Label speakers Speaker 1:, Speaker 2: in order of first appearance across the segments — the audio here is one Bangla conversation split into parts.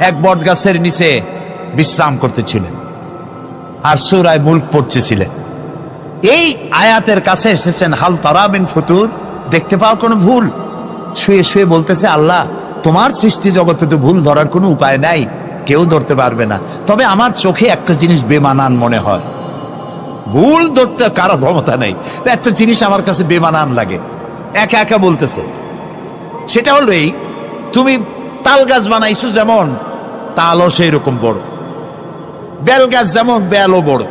Speaker 1: এক বট গাছের নিচে বিশ্রাম করতেছিলেন আর সূরা মুলক পড়তেছিলেন। এই আয়াতের কাছে এসেছেন, হাল তারা মিন ফুতুর, দেখতে পাও কোনো ভুল? শুয়ে শুয়ে বলতেছে, আল্লাহ তোমার সৃষ্টি জগতে তো ভুল ধরার কোনো উপায় নাই, কেউ ধরতে পারবে না, তবে আমার চোখে একটা জিনিস বেমানান মনে হয়। ভুল ধরতে কারো ক্ষমতা নেই, তো একটা জিনিস আমার কাছে বেমানান লাগে। একা একা বলতেছে, সেটা হলো এই, তুমি তাল গাছ বানাইছো যেমন তালও সেই রকম বড়, বেল গাছ যেমন বেলও বড়,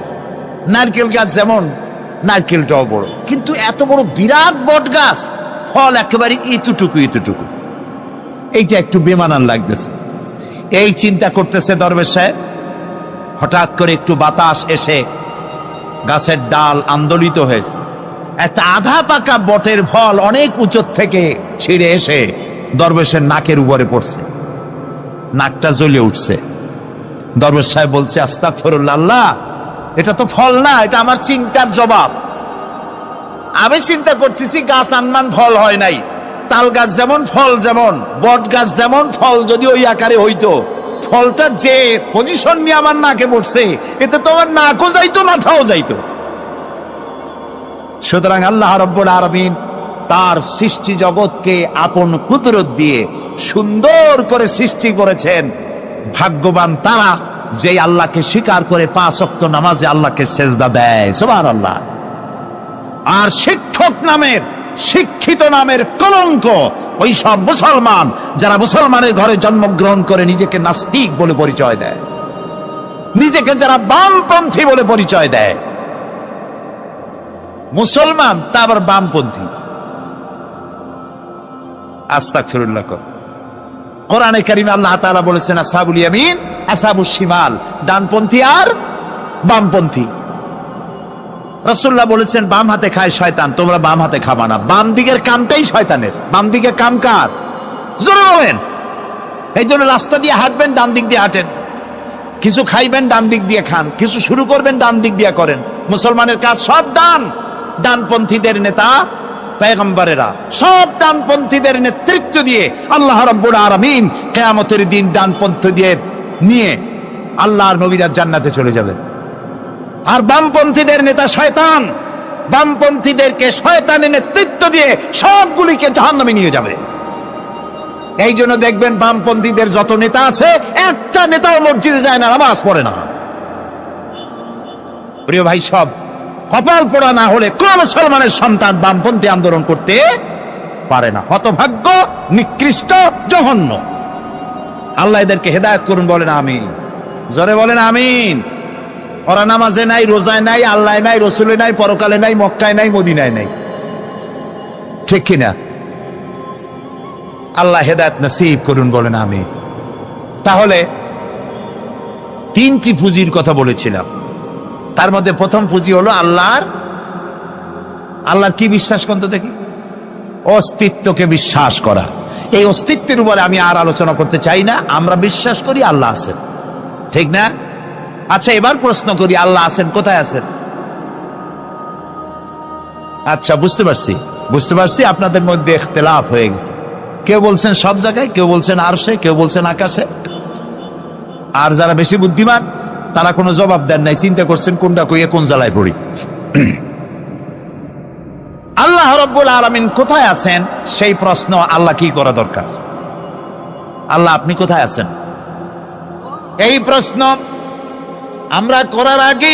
Speaker 1: নারকেল গাছ যেমন নারকেলটাও বড়, কিন্তু এত বড় বিরাট বট গাছ, ফল একেবারে এতটুকু এতটুকু, এইটা একটু বেমানান লাগতেছে। এই চিন্তা করতেছে দরবেশ সাহেব, হঠাৎ করে একটু বাতাস এসে গাছের ডাল আন্দোলিত হয়েছে, একটা আধা পাকা বটের ফল অনেক উঁচু থেকে ছিঁড়ে এসে দরবেশের নাকের উপরে পড়ছে, নাকটা জ্বলে উঠছে। দরবেশ সাহেব বলছে, আস্তাগফিরুল্লাহ, আল্লাহ এটা তো ফল না, এটা আমার চিন্তার জবাব। আমি চিন্তা করতেছি গাছ আনমান ফল হয় নাই, তাল গাছ যেমন ফল যেমন, বট গাছ যেমন ফল যদি ওই আকারে হইতো, ফলটা যে পজিশন নিয়ে আমার নাকে পড়ছে, এতে তো আমার নাকও যাইতো মাথাও যাইতো। সুতরাং আল্লাহ রাব্বুল আলামিন তার সৃষ্টি জগৎকে আপন কুদরত দিয়ে সুন্দর করে সৃষ্টি করেছেন। ভাগ্যবান তারা যে আল্লাহকে স্বীকার করে 5 ওয়াক্ত নামাজে আল্লাহকে সেজদা দেয়, সুবহানাল্লাহ। আর শিক্ষক নামের, শিক্ষিত নামের কলঙ্ক ওই সব মুসলমান যারা মুসলমানের ঘরে জন্মগ্রহণ করে নিজেকে নাস্তিক বলে পরিচয় দেয়, নিজেকে যারা বামপন্থী বলে পরিচয় দেয়। মুসলমান তা আবার বামপন্থী, আস্তাগফিরুল্লাহ। কোরআনে কারিমে আল্লাহ তাআলা বলেছেন, আসহাবুল ইয়ামিন আসহাবুশ শিমাল, ডানপন্থী আর বামপন্থী। রাসূলুল্লাহ বলেছেন, বাম হাতে খায় শয়তান, তোমরা বাম হাতে খাবা না। বাম দিকের কামটাই শয়তানের, বাম দিকে কাম কার? জোরে বলেন। এই জন্য রাস্তা দিয়ে হাঁটবেন, ডান দিক দিয়ে হাঁটেন, কিছু খাইবেন ডান দিক দিয়ে খান, কিছু শুরু করবেন ডান দিক দিয়ে করেন। মুসলমানের কাজ সব ডান, ডানপন্থীদের নেতা পয়গম্বরেরা সব ডানপন্থীদের নেতৃত্ব দিয়ে আল্লাহ রাব্বুল আলামিন কিয়ামতের দিন ডানপন্থী দিয়ে নিয়ে আল্লাহর নবীরা জান্নাতে চলে যাবেন। আর বামপন্থীদের নেতা শয়তান, বামপন্থীদেরকে শয়তানের নেতৃত্ব দিয়ে সবগুলিকে জাহান্নামে নিয়ে যাবে। এই জন্য দেখবেন বামপন্থীদের যত নেতা আছে, একটা নেতাও মসজিদে যায় না, নামাজ পড়ে না। প্রিয় ভাই, সব কপাল পোড়া না হলে কোন মুসলমানের সন্তান বামপন্থী আন্দোলন করতে পারে না। হতভাগ্য, নিকৃষ্ট, জঘন্য। আল্লাহ এদেরকে হেদায়েত করুন, বলেন আমিন। জোরে বলেন আমিন। ওরা নামাজে নাই, রোজায় নাই, আল্লাহ নাই, রসুলে নাই, পরকালে নাই, মক্কায় নাই, মদিনায় নাই, ঠিক কিনা? আল্লাহ হেদায়েত নসিব করুন, বলেন আমিন। তাহলে 3টি পুঁজির কথা বলেছিলাম, তার মধ্যে প্রথম পুঁজি হলো আল্লাহর কি বিশ্বাস করতে দেখি? অস্তিত্বকে বিশ্বাস করা। এই অস্তিত্বের উপরে আমি আর আলোচনা করতে চাই না। আমরা বিশ্বাস করি আল্লাহ আছেন, ঠিক না? আচ্ছা, এবার প্রশ্ন করি, আল্লাহ আছেন, কোথায় আছেন? আচ্ছা, বুঝতে পারছি আপনাদের মধ্যে ইখতিলাফ হয়ে গেছে। কেউ বলছেন সব জায়গায়, কেউ বলছেন আরশে, কেউ বলছেন আকাশে। আর যারা বেশি বুদ্ধিমান তারা কোনো জবাব দেন নাই, চিন্তা করছেন কোনটা কইয়ে কোন জ্বালায় পড়ি। আল্লাহ রাব্বুল আলামিন কোথায় আছেন সেই প্রশ্ন আল্লাহ কি করা দরকার? আল্লাহ আপনি কোথায় আছেন, এই প্রশ্ন আমরা করার আগে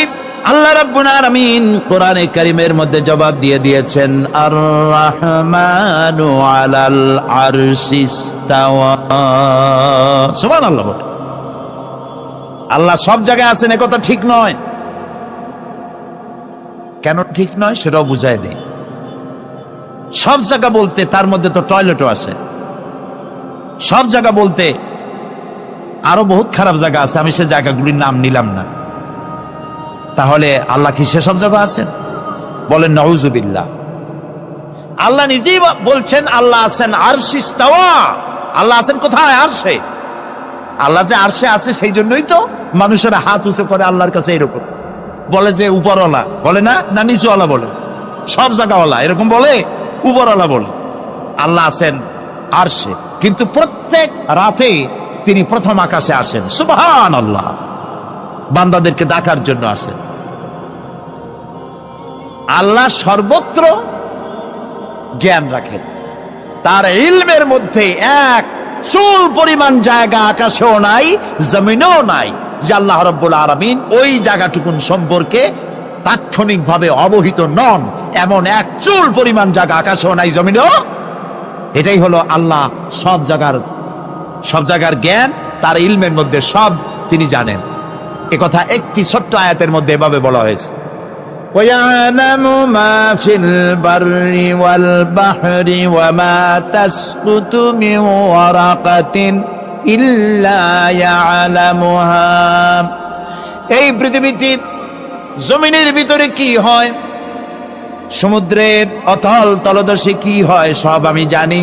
Speaker 1: আল্লাহ রাব্বুল আলামিন কোরআনে কারীমের মধ্যে জবাব দিয়ে দিয়েছেন, আর রাহমানু আলাল আরশি ইসতাওয়া। সুবহানাল্লাহ। বলে আল্লাহ সব জায়গায় আছেন এ কথা ঠিক নয়। কেন ঠিক নয় সেটাও বুঝায় দেই। সব জায়গা বলতে তার মধ্যে তো টয়লেটও আছে। সব জায়গা বলতে আরো বহুত খারাপ জায়গা আছে, আমি সে জায়গাগুলির নাম নিলাম না। তাহলে আল্লাহ কি সেসব জায়গা আছেন? বলেন নাউজুবিল্লাহ। আল্লাহ নিজেই বলছেন আল্লাহ আছেন আরশে ইস্তাওয়া। আল্লাহ আছেন কোথায়? আরশে। আল্লাহ যে আরশে আছে সেই জন্যই তো মানুষেরা হাত উঁচু করে আল্লাহর কাছে, এরকম বলে যে উপরওয়ালা, বলে না, না নিচুওয়ালা বলে, সব জায়গাওয়ালা এরকম বলে, উপরওয়ালা বলে। আল্লাহ আছেন আরশে, কিন্তু প্রত্যেক রাতে তিনি প্রথম আকাশে আসেন। সুবহানাল্লাহ, বান্দাদেরকে ডাকার জন্য আসেন। আল্লাহ সর্বত্র জ্ঞান রাখেন, তার ইলমের মধ্যে এক চুল পরিমাণ জায়গা আকাশেও নাই, জমিনেও নাই যে আল্লাহ রাব্বুল আলামিন ওই জায়গাটুকুন সম্পর্কে তাৎক্ষণিকভাবে অবহিত নন। এমন এক চুল পরিমাণ জায়গা আকাশেও নাই, জমিনেও। এটাই হলো আল্লাহ সব জায়গার জ্ঞান, তার ইলমের মধ্যে সব তিনি জানেন। একথা একটি ছোট্ট আয়াতের মধ্যে এভাবে বলা হয়েছে, وَيَعْلَمُ مَا فِي الْبَرِّ وَالْبَحْرِ وَمَا تَسْقُطُ مِنْ وَرَقَةٍ إِلَّا يَعْلَمُهَا। এই পৃথিবীতে জমিনের ভিতরে কি হয়, সমুদ্রের অতল তলদেশে কি হয়, সব আমি জানি।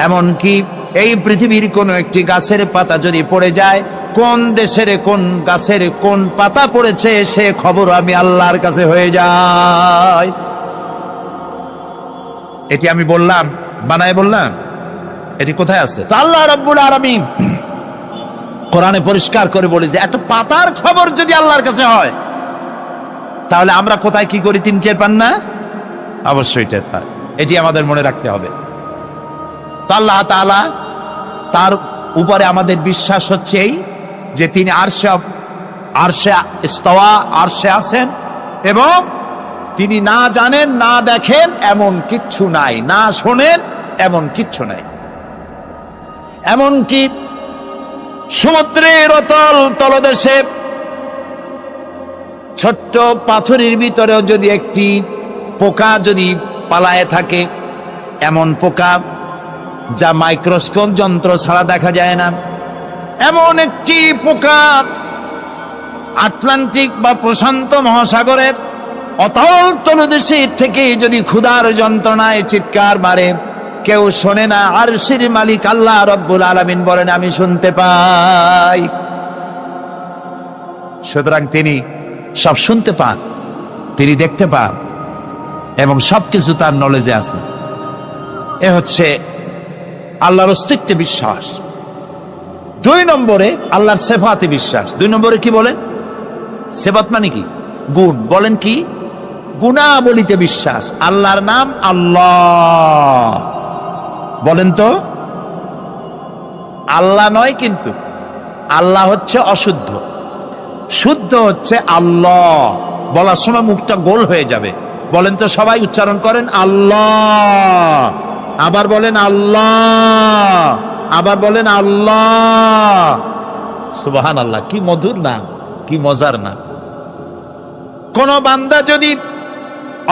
Speaker 1: এমনকি এই পৃথিবীর কোন একটি গাছের পাতা যদি পড়ে যায়, কোন দেশের কোন গাছের কোন পাতা পড়েছে সে খবর আমি আল্লাহর কাছে হয়ে যায়। এটি আমি বললাম, বানায় বললাম? এটি কোথায় আছে? তো আল্লাহ রাব্বুল আলামিন কোরআনে পরিষ্কার করে বলে যে একটা পাতার খবর যদি আল্লাহর কাছে হয়, তাহলে আমরা কোথায় কি করি তিনি টের পান না? অবশ্যই টের পান। এটি আমাদের মনে রাখতে হবে। তো আল্লাহ তাআলা, তার উপরে আমাদের বিশ্বাস হচ্ছে এই যে তিনি আরশে ইস্তাওয়া, আরশে আছেন, এবং তিনি না জানেন না দেখেন এমন কিচ্ছু নাই, না শোনেন এমন কিচ্ছু নাই। এমনকি সমুদ্রের অতল তলদেশে ছোট্ট পাথরের ভিতরেও যদি একটি পোকা যদি পালায়ে থাকে, এমন পোকা যা মাইক্রোস্কোপ যন্ত্র ছাড়া দেখা যায় না, এমন একটি পোকা আটলান্টিক বা প্রশান্ত মহাসাগরের অতল তলদেশে থেকে যদি ক্ষুধার যন্ত্রণায় চিৎকার মারে, কেউ শোনে না। আরশের মালিক আল্লাহ রাব্বুল আলামিন বলেন আমি শুনতে পাই। সুতরাং তিনি সব শুনতে পান, তিনি দেখতে পান, এবং সবকিছু তার নলেজে আছে। এ হচ্ছে আল্লাহর অস্তিত্বে বিশ্বাস। 2 নম্বরে আল্লাহর সিফাতে বিশ্বাস। 2 নম্বরে কি বলেন? সিফাত মানে কি? গুণ। বলেন কি? গুণাবলীতে বিশ্বাস। আল্লাহর নাম আল্লাহ, বলেন তো? আল্লাহ নয়, কিন্তু আল্লাহ হচ্ছে অশুদ্ধ, শুদ্ধ হচ্ছে আল্লাহ। বলার সময় মুখটা গোল হয়ে যাবে। বলেন তো, সবাই উচ্চারণ করেন আল্লাহ, আবার বলেন আল্লাহ, আবার বলেন আল্লাহ। সুবহানাল্লাহ, কি মধুর নাম, কি মজার নাম। কোন বান্দা যদি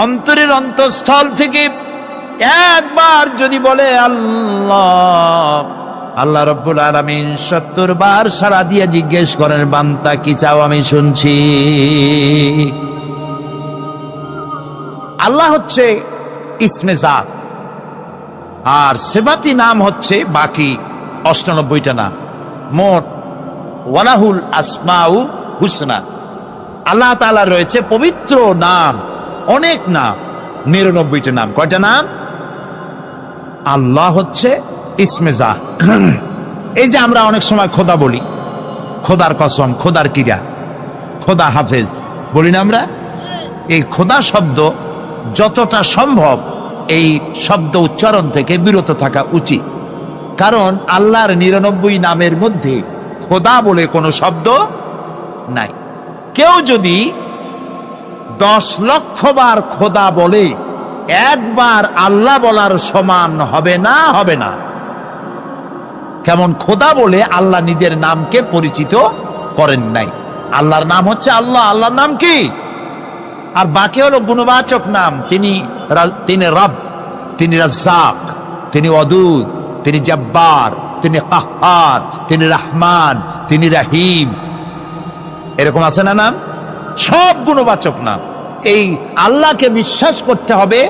Speaker 1: অন্তরের অন্তঃস্থল থেকে একবার যদি বলে আল্লাহ, আল্লাহ রাব্বুল আলামিন 70 বার সাড়া দিয়ে জিজ্ঞেস করেন বান্দা কি চাও, আমি শুনছি। আল্লাহ হচ্ছে ইসমে জাত, আর সিফাতি নাম হচ্ছে বাকি 98টা নাম। মোট ওয়ালাহুল আসমাউ হুসনা, আল্লাহ তাআলা রয়েছে পবিত্র নাম, অনেক নাম, 99টা নাম। কয়টা নাম? আল্লাহ হচ্ছে ইসমে জাত। এই যে আমরা অনেক সময় খোদা বলি, খোদার কসম, খোদার কিরা, খোদা হাফেজ বলি না আমরা? এই খোদা শব্দ যতটা সম্ভব এই শব্দ উচ্চারণ থেকে বিরত থাকা উচিত, কারণ আল্লাহর 99 নামের মধ্যে খোদা বলে কোনো শব্দ নাই। কেউ যদি 10 লক্ষ বার খোদা বলে, একবার আল্লাহ বলার সমান হবে না, হবে না। কেমন খোদা বলে আল্লাহ নিজের নামকে পরিচিত করেন নাই। আল্লাহর নাম হচ্ছে আল্লাহ, আল্লাহর নাম কি? আর বাকি হলো গুণবাচক নাম। তিনি রব, তিনি রাজ্জাক, তিনি ওয়াদুদ, তিনি জব্বার, তিনি কাহ্হার, তিনি রহমান, তিনি রহিম। এরকম আছে না নাম? সব গুণবাচক নাম। এই আল্লাহকে বিশ্বাস করতে হবে।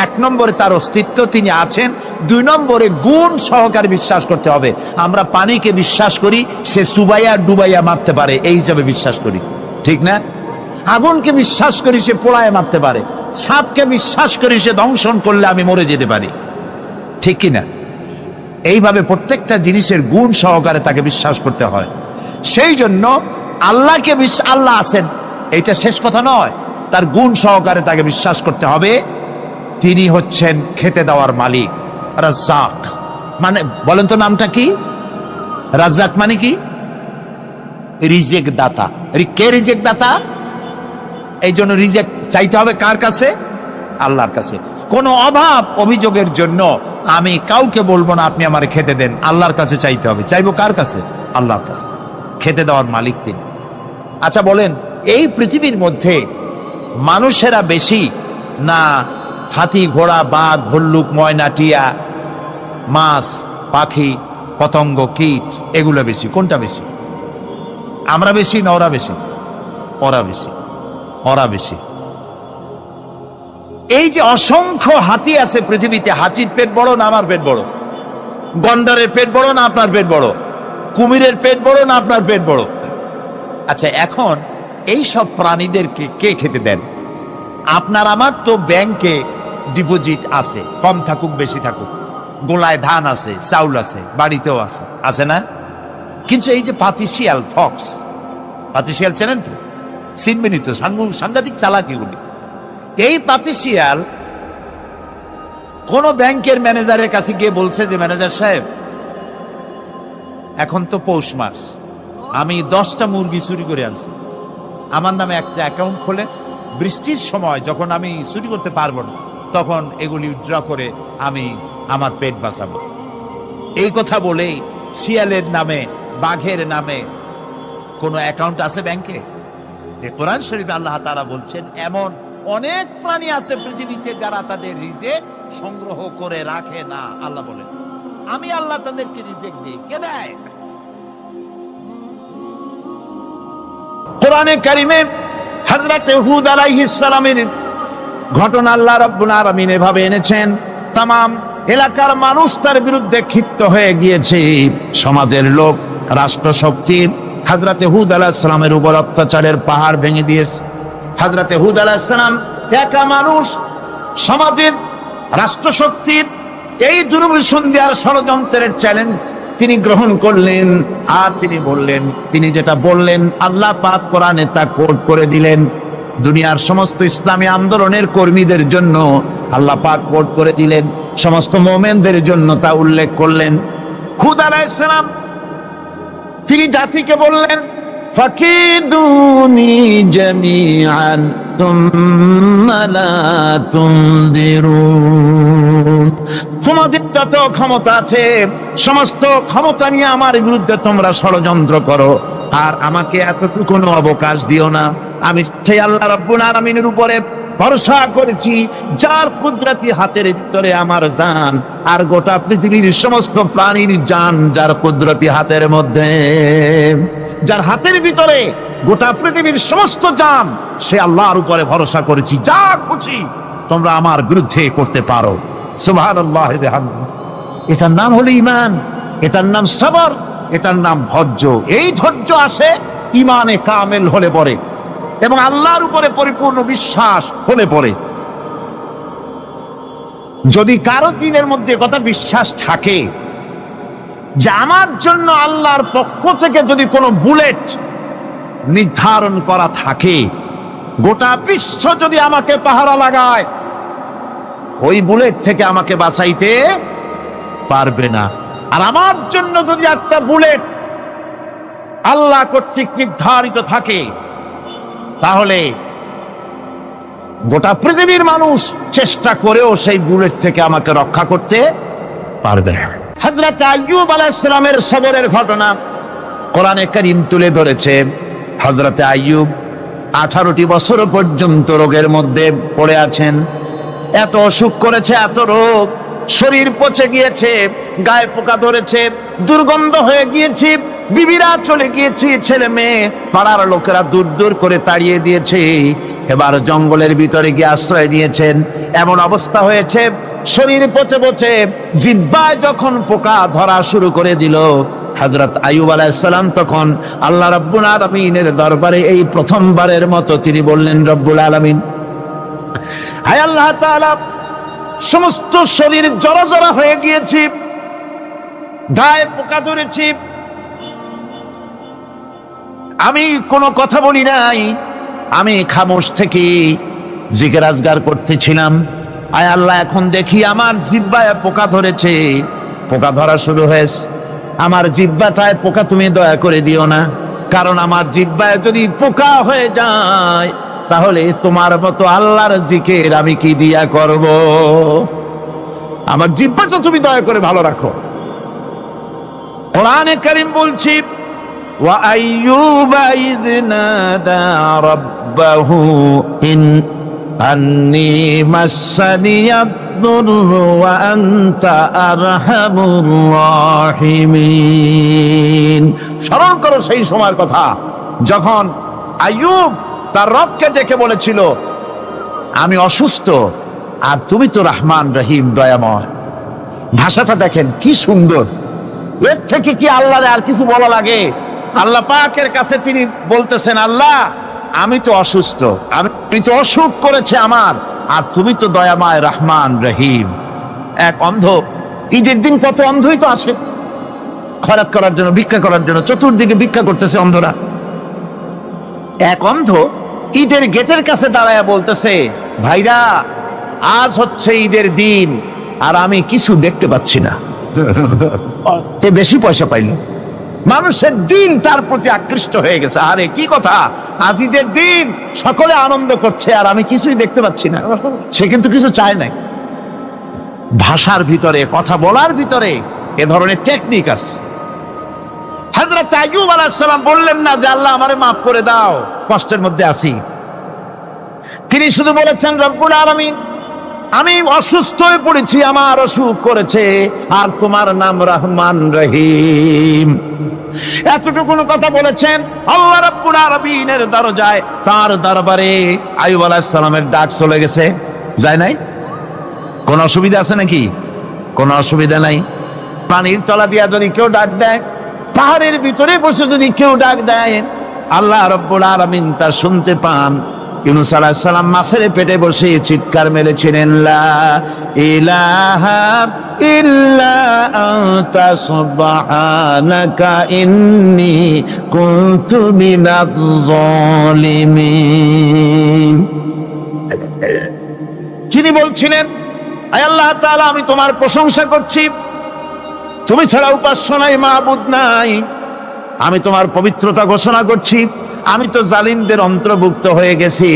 Speaker 1: 1 নম্বরে তার অস্তিত্ব, তিনি আছেন। 2 নম্বরে গুণ সহকারে বিশ্বাস করতে হবে। আমরা পানিকে বিশ্বাস করি সে চুবাইয়া ডুবাইয়া মারতে পারে, এই হিসাবে বিশ্বাস করি, ঠিক না? আগুনকে বিশ্বাস করি সে পোড়ায় মারতে পারে। সাপকে বিশ্বাস করি সে দংশন করলে আমি মরে যেতে পারি, ঠিক কিনা? এইভাবে প্রত্যেকটা জিনিসের গুণ সহকারে তাকে বিশ্বাস করতে হয়। সেই জন্য আল্লাহকে আল্লাহ আছেন এইটা শেষ কথা নয়, তার গুণ সহকারে তাকে বিশ্বাস করতে হবে। তিনি হচ্ছেন খেতে দেওয়ার মালিক, রাজ্জাক। মানে বলেন তো নামটা কি? রাজ্জাক মানে কি? রিজেক দাতা। কে রিজেক দাতা? এই জন্য রিজেক চাইতে হবে কার কাছে? আল্লাহর কাছে। কোনো অভাব অভিযোগের জন্য আমি কাউকে বলবো না আপনি আমারে খেতে দেন, আল্লাহর কাছে চাইতে হবে। চাইবো কার কাছে? আল্লাহর কাছে। খেতে দেওয়ার মালিক তিনি। আচ্ছা বলেন, এই পৃথিবীর মধ্যে মানুষেরা বেশি না হাতি, ঘোড়া, বাঘ, ভল্লুক, ময়না, টিয়া, মাছ, পাখি, পতঙ্গ, কীট এগুলো বেশি? কোনটা বেশি? আমরা বেশি না ওরা বেশি? ওরা বেশি। ওরা বেশি। এই যে অসংখ্য হাতি আছে পৃথিবীতে, হাতির পেট বড় না আমার পেট বড়? গন্ডারের পেট বড় না আপনার পেট বড়? কুমিরের পেট বড় না আপনার পেট বড়? আচ্ছা, এখন এই সব প্রাণীদেরকে কে খেতে দেন? আপনার আমার তো ব্যাংকে ডিপোজিট আছে, কম থাকুক বেশি থাকুক, গোলায় ধান আছে, চাউল আছে, বাড়িতেও আছে, আছে না? কিন্তু এই যে পাতিশিয়াল, ফক্স, পাতিশিয়াল চেনেন তো? চিনবেনই তো, সাংঘাতিক চালাকিগুলি। এই পাতিশিয়াল কোন ব্যাংকের ম্যানেজারের কাছে গিয়ে বলছে যে ম্যানেজার সাহেব, এখন তো পৌষ মাস, আমি 10টা মুরগি চুরি করে আনছি, আমার নামে একটা অ্যাকাউন্ট খোলে, বৃষ্টির সময় যখন আমি চুরি করতে পারবো না তখন এগুলি উইথড্র করে আমি আমার পেট বাঁচাবো। এই কথা বলেই শিয়ালের নামে, বাঘের নামে কোন অ্যাকাউন্ট আছে ব্যাংকে? কোরআন শরীফে আল্লাহ তাআলা বলছেন এমন অনেক প্রাণী আছে পৃথিবীতে যারা তাদের রিজেক সংগ্রহ করে রাখে না। আল্লাহ বলেন আমি আল্লাহ তাদেরকে রিজেক দিই। কে দেয়?
Speaker 2: কোরআনে কারিমে হযরত হুদ আলাইহিস সালামের ঘটনা আল্লাহ রাব্বুল আলামিন এভাবে এনেছেন, তামাম এলাকার মানুষ তার বিরুদ্ধে ক্ষিপ্ত হয়ে গিয়েছে। সমাজের লোক, রাষ্ট্রশক্তি হযরত হুদ আলাইহিস সালামের উপর অত্যাচারের পাহাড় ভেঙে দিয়েছে। হযরত হুদ আলাইহিস সালাম একা মানুষ, সমাজের রাষ্ট্রশক্তির এই দুর্বিসন্ধি দেওয়ার ষড়যন্ত্রের চ্যালেঞ্জ তিনি গ্রহণ করলেন। আর তিনি বললেন, তিনি যেটা বললেন আল্লাহ পাক কোরআনে তা কোট করে দিলেন। দুনিয়ার সমস্ত ইসলামী আন্দোলনের কর্মীদের জন্য আল্লাহ পাক কোট করে দিলেন, সমস্ত মুমিনদের জন্য তা উল্লেখ করলেন। হুদ আলাইহিস সালাম তিনি জাতিকে বললেন, ফাকিদুনি জামিআন তুম্মা লা তুনদিরুন। তোমাদের যত ক্ষমতা আছে সমস্ত ক্ষমতা নিয়ে আমার বিরুদ্ধে তোমরা ষড়যন্ত্র করো, আর আমাকে এতটুকু অবকাশ দিও না। আমি সেই আল্লাহ রাব্বুল আলামিনের উপরে ভরসা করেছি যার কুদরতি হাতের ভিতরে আমার জান, আর গোটা পৃথিবীর সমস্ত প্রাণীর জান যার কুদরতি হাতের মধ্যে, যার হাতের ভিতরে গোটা পৃথিবীর সমস্ত জান, সে আল্লাহর উপরে ভরসা করেছি, যা খুশি তোমরা আমার বিরুদ্ধে করতে পারো। সুবহানাল্লাহ। এটার নাম হলো ঈমান, এটার নাম সবর, এটার নাম ধৈর্য। এই ধৈর্য আসে ঈমানে কামেল হলে পরে এবং আল্লাহর উপরে পরিপূর্ণ বিশ্বাস হলে পরে। যদি কারো দিনের মধ্যে কথা বিশ্বাস থাকে যে আমার জন্য আল্লাহর পক্ষ থেকে যদি কোনো বুলেট নির্ধারণ করা থাকে, গোটা বিশ্ব যদি আমাকে পাহারা লাগায়, ওই বুলেট থেকে আমাকে বাঁচাইতে পারবে না। আর আমার জন্য যদি একটা বুলেট আল্লাহ কর্তৃক নির্ধারিত থাকে, তাহলে গোটা পৃথিবীর মানুষ চেষ্টা করেও সেই বুলেট থেকে আমাকে রক্ষা করতে পারবে না। হযরত আইয়ুব আলাইহিস সালামের সবরের ঘটনা কোরআনে কারীম তুলে ধরেছে। হযরত আইয়ুব 18টি বছর পর্যন্ত রোগের মধ্যে পড়ে আছেন। এত অসুখ করেছে, এত রোগ, শরীর পচে গিয়েছে, গায়ে পোকা ধরেছে, দুর্গন্ধ হয়ে গিয়েছে, বিবিরা চলে গিয়েছে, ছেলে মেয়ে পাড়ার লোকেরা দূর দূর করে তাড়িয়ে দিয়েছে। এবার জঙ্গলের ভিতরে গিয়ে আশ্রয় নিয়েছেন। এমন অবস্থা হয়েছে, শরীর পচে পচে জিহ্বায় যখন পোকা ধরা শুরু করে দিল, হযরত আইয়ুব আলাইহিস সালাম তখন আল্লাহ রাব্বুল আলামিনের দরবারে এই প্রথমবারের মতো তিনি বললেন, রব্বুল আলামিন, হায় আল্লাহ তাআলা, সমস্ত শরীর জড়া জড়া হয়ে গিয়েছে, গায়ে পোকা ধরেছি, আমি কোনো কথা বলি নাই, আমি খামোশ থেকে জিকির আজগার করতেছিলাম। আয় আল্লাহ, এখন দেখি আমার জিহ্বায় পোকা ধরেছে, পোকা ধরা শুরু হয়েছে। আমার জিহ্বাটায় পোকা তুমি দয়া করে দিও না, কারণ আমার জিহ্বায় যদি পোকা হয়ে যায় তাহলে তোমার মতো আল্লাহর জিকির আমি কি দিয়া করব? আমার জিহ্বাটা তুমি দয়া করে ভালো রাখো। কোরআনে কারীম বলছি, ওয়া আইয়ুবা ইয নাদা রাব্বাহু আন্নী মাসসানিয়াদ দুররু ওয়া আনতা আরহামুর রাহিমিন। স্মরণ করো সেই সময়ের কথা যখন আইয়ুব তার রবকে ডেকে বলেছিল, আমি অসুস্থ আর তুমি তো রহমান রহিম, দয়াময়। ভাষাটা দেখেন কি সুন্দর। এর থেকে কি আল্লাহর আর কিছু বলা লাগে? আল্লাহ পাকের কাছে তিনি বলতেছেন, আল্লাহ আমি তো অসুস্থ, আমি তো অসুখ করেছে আমার, আর তুমি তো দয়াময় রহমান রহিম। এক অন্ধ, ঈদের দিন কত অন্ধই তো আছে খয়রাত করার জন্য, ভিক্ষা করার জন্য, চতুর্দিকে ভিক্ষা করতেছে অন্ধরা। এক অন্ধ ঈদের গেটের কাছে দাঁড়ায় বলতেছে, ভাইরা আজ হচ্ছে ঈদের দিন আর আমি কিছু দেখতে পাচ্ছি না। তে বেশি পয়সা পাইল, মানুষের দিন তার প্রতি আকৃষ্ট হয়ে গেছে। আরে কি কথা, আজ ঈদের দিন, সকলে আনন্দ করছে আর আমি কিছুই দেখতে পাচ্ছি না। সে কিন্তু কিছু চায় নাই। ভাষার ভিতরে, কথা বলার ভিতরে এ ধরনের টেকনিক আছে। হযরত আইয়ুব আলাইহিস সালাম বললেন না যে আল্লাহ আমারে মাফ করে দাও, কষ্টের মধ্যে আছি। তিনি শুধু বলেছেন, রব্বুল আলামিন আমি অসুস্থ হয়ে পড়েছি, আমার অসুখ করেছে, আর তোমার নাম রহমান রহিম। এতটুকু কথা বলেছেন। আল্লাহ রাব্বুল আলামিনের দরজায়, তার দরবারে আইয়ুব আলাইহিস সালামের ডাক চলে গেছে। যায় নাই? কোন অসুবিধা আছে নাকি? কোন অসুবিধা নাই। পানির তলা দিয়া যদি কেউ ডাক দেয়, পাহাড়ের ভিতরে বসে যদি কেউ ডাক দেয়, আল্লাহ রাব্বুল আলামিন তা শুনতে পান। ইউনূস আলাইহিস সালাম মাছের পেটে বসে চিৎকার মেরেছিলেন, লা ইলাহা ইল্লা আনতা সুবহানাকা ইন্নী কুনতু মিনাজ জালিমিন। যিনি বলছিলেন, আয় আল্লাহ তাআলা আমি তোমার প্রশংসা করছি, তুমি ছাড়া উপাস্য নাই, মাবুদ নাই। আমি তোমার পবিত্রতা ঘোষণা করছি, আমি তো জালিমদের অন্তর্ভুক্ত হয়ে গেছি।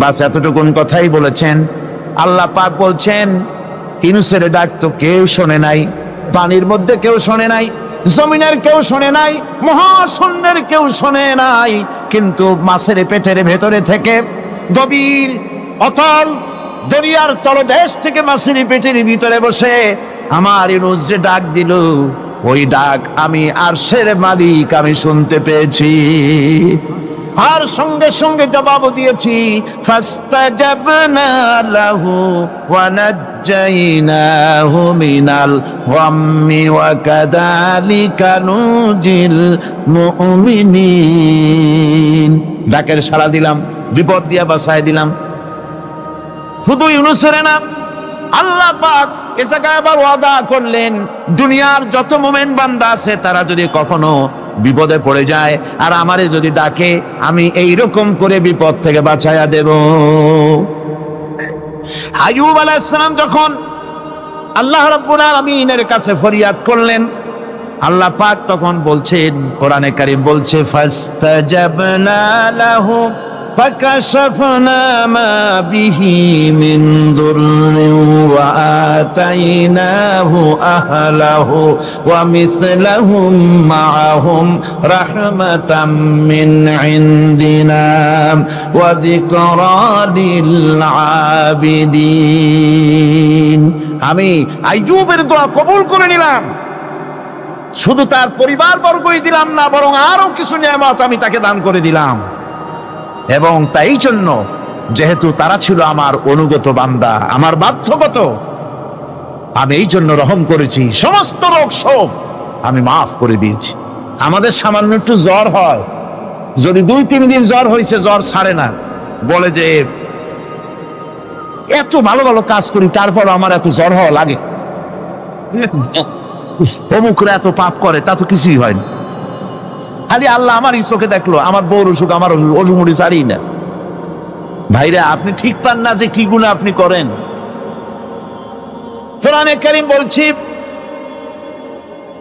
Speaker 2: বাস এতটুকুন কথাই বলেছেন। আল্লাহ পাক বলছেন, ইউনূসের ডাক তো কেউ শোনে নাই, পানির মধ্যে কেউ শোনে নাই, জমিনের কেউ শোনে নাই, মহাশূন্যের কেউ শোনে নাই, কিন্তু মাছের পেটের ভেতরে থেকে, গভীর অতল দরিয়ার তলদেশ থেকে মাছের পেটের ভিতরে বসে আমার ইউনূস যে ডাক দিল, ওই ডাক আমি আরশের মালিক আমি শুনতে পেয়েছি, আর সঙ্গে সঙ্গে জবাব দিয়েছি। ফাস্তাজাবনা লাহু ওয়া নাজ্জাইনাহু মিনাল গাম্মি ওয়া কাযালিকা নুজিল মুমিনিন। ডাকের সাড়া দিলাম, বিপদ দিয়া বাঁচায় দিলাম। শুধু ইউনূসের না, আল্লাহ পাক এ জায়গায় আবার ওয়াদা করলেন, দুনিয়ার যত মুমিন বান্দা আছে তারা যদি কখনো বিপদে পড়ে যায় আর আমারে যদি ডাকে, আমি এইরকম করে বিপদ থেকে বাঁচাইয়া দেব। আইয়ুব আলাইহিস সালাম যখন আল্লাহ রাব্বুল আলামিনের কাছে ফরিয়াদ করলেন, আল্লাহ পাক তখন বলছেন, কোরআনে কারীম বলছে, ফাস্তাজাবনা লাহু فكشفنا ما به من ضر وآتيناه أهله ومثلهم معهم رحمة من عندنا وذكرى للعابدين। আমি আইয়ুবের দোয়া কবুল করে নিলাম, শুধু তার পরিবার বর্গই দিলাম না, বরং আরো কিছু নিয়ামত আমি তাকে দান করে দিলাম। এবং তাই জন্য যেহেতু তারা ছিল আমার অনুগত বান্দা, আমার বাধ্যগত, আমি এই জন্য রহম করেছি, সমস্ত রোগ শোক আমি মাফ করে দিয়েছি। আমাদের সামান্য একটু জ্বর হয়, যদি 2-3 দিন জ্বর হয়েছে, জ্বর ছাড়ে না, বলে যে এত ভালো ভালো কাজ করি তারপর আমার এত জ্বর হওয়া লাগে। অমুকরা এত পাপ করে, তা তো কিছুই হয়নি। খালি আল্লাহ আমার চোখে দেখলো, আমার বউর অসুখ, আমার অসুমুড়ি সারি না। ভাইরা, আপনি ঠিক পান না যে কি গুনাহ আপনি করেন। কোরআনে কারীম বলছি,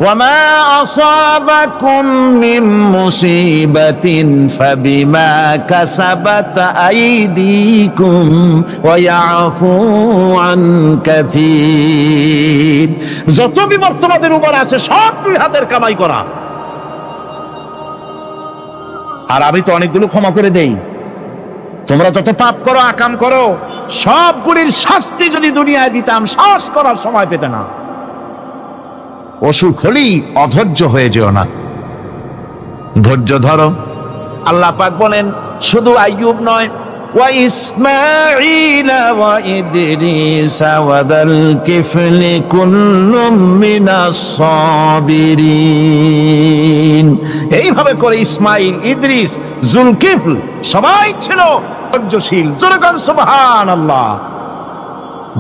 Speaker 2: وَمَا أَصَابَكُم مِّن مُّصِيبَةٍ فَبِمَا كَسَبَتْ أَيْدِيكُمْ وَيَعْفُو عَن كَثِيرٍ। যত বিপদ তোমাদের উপর আছে সব দুই হাতের কামাই করা। আর আমি তো অনেকগুলো ক্ষমা করে দেই। তোমরা যত পাপ করো, আকাম করো, সবগুলির শাস্তি যদি দুনিয়ায় দিতাম, শ্বাস করার সময় পেতে না। অসুখ হলেই অধৈর্য হয়ে যেও না, ধৈর্য ধরো। আল্লাহ পাক বলেন, শুধু আইয়ুব নয়, ওয়া ইসমাঈল ওয়া ইদরিস ওয়া যাল কিফলি কুল্লুম মিনাস সাবিরিন। এইভাবে করে ইসমাঈল, ইদ্রিস, জুলকিফল সবাই ছিল ধৈর্যশীল। জোরে বলেন সুবহানাল্লাহ।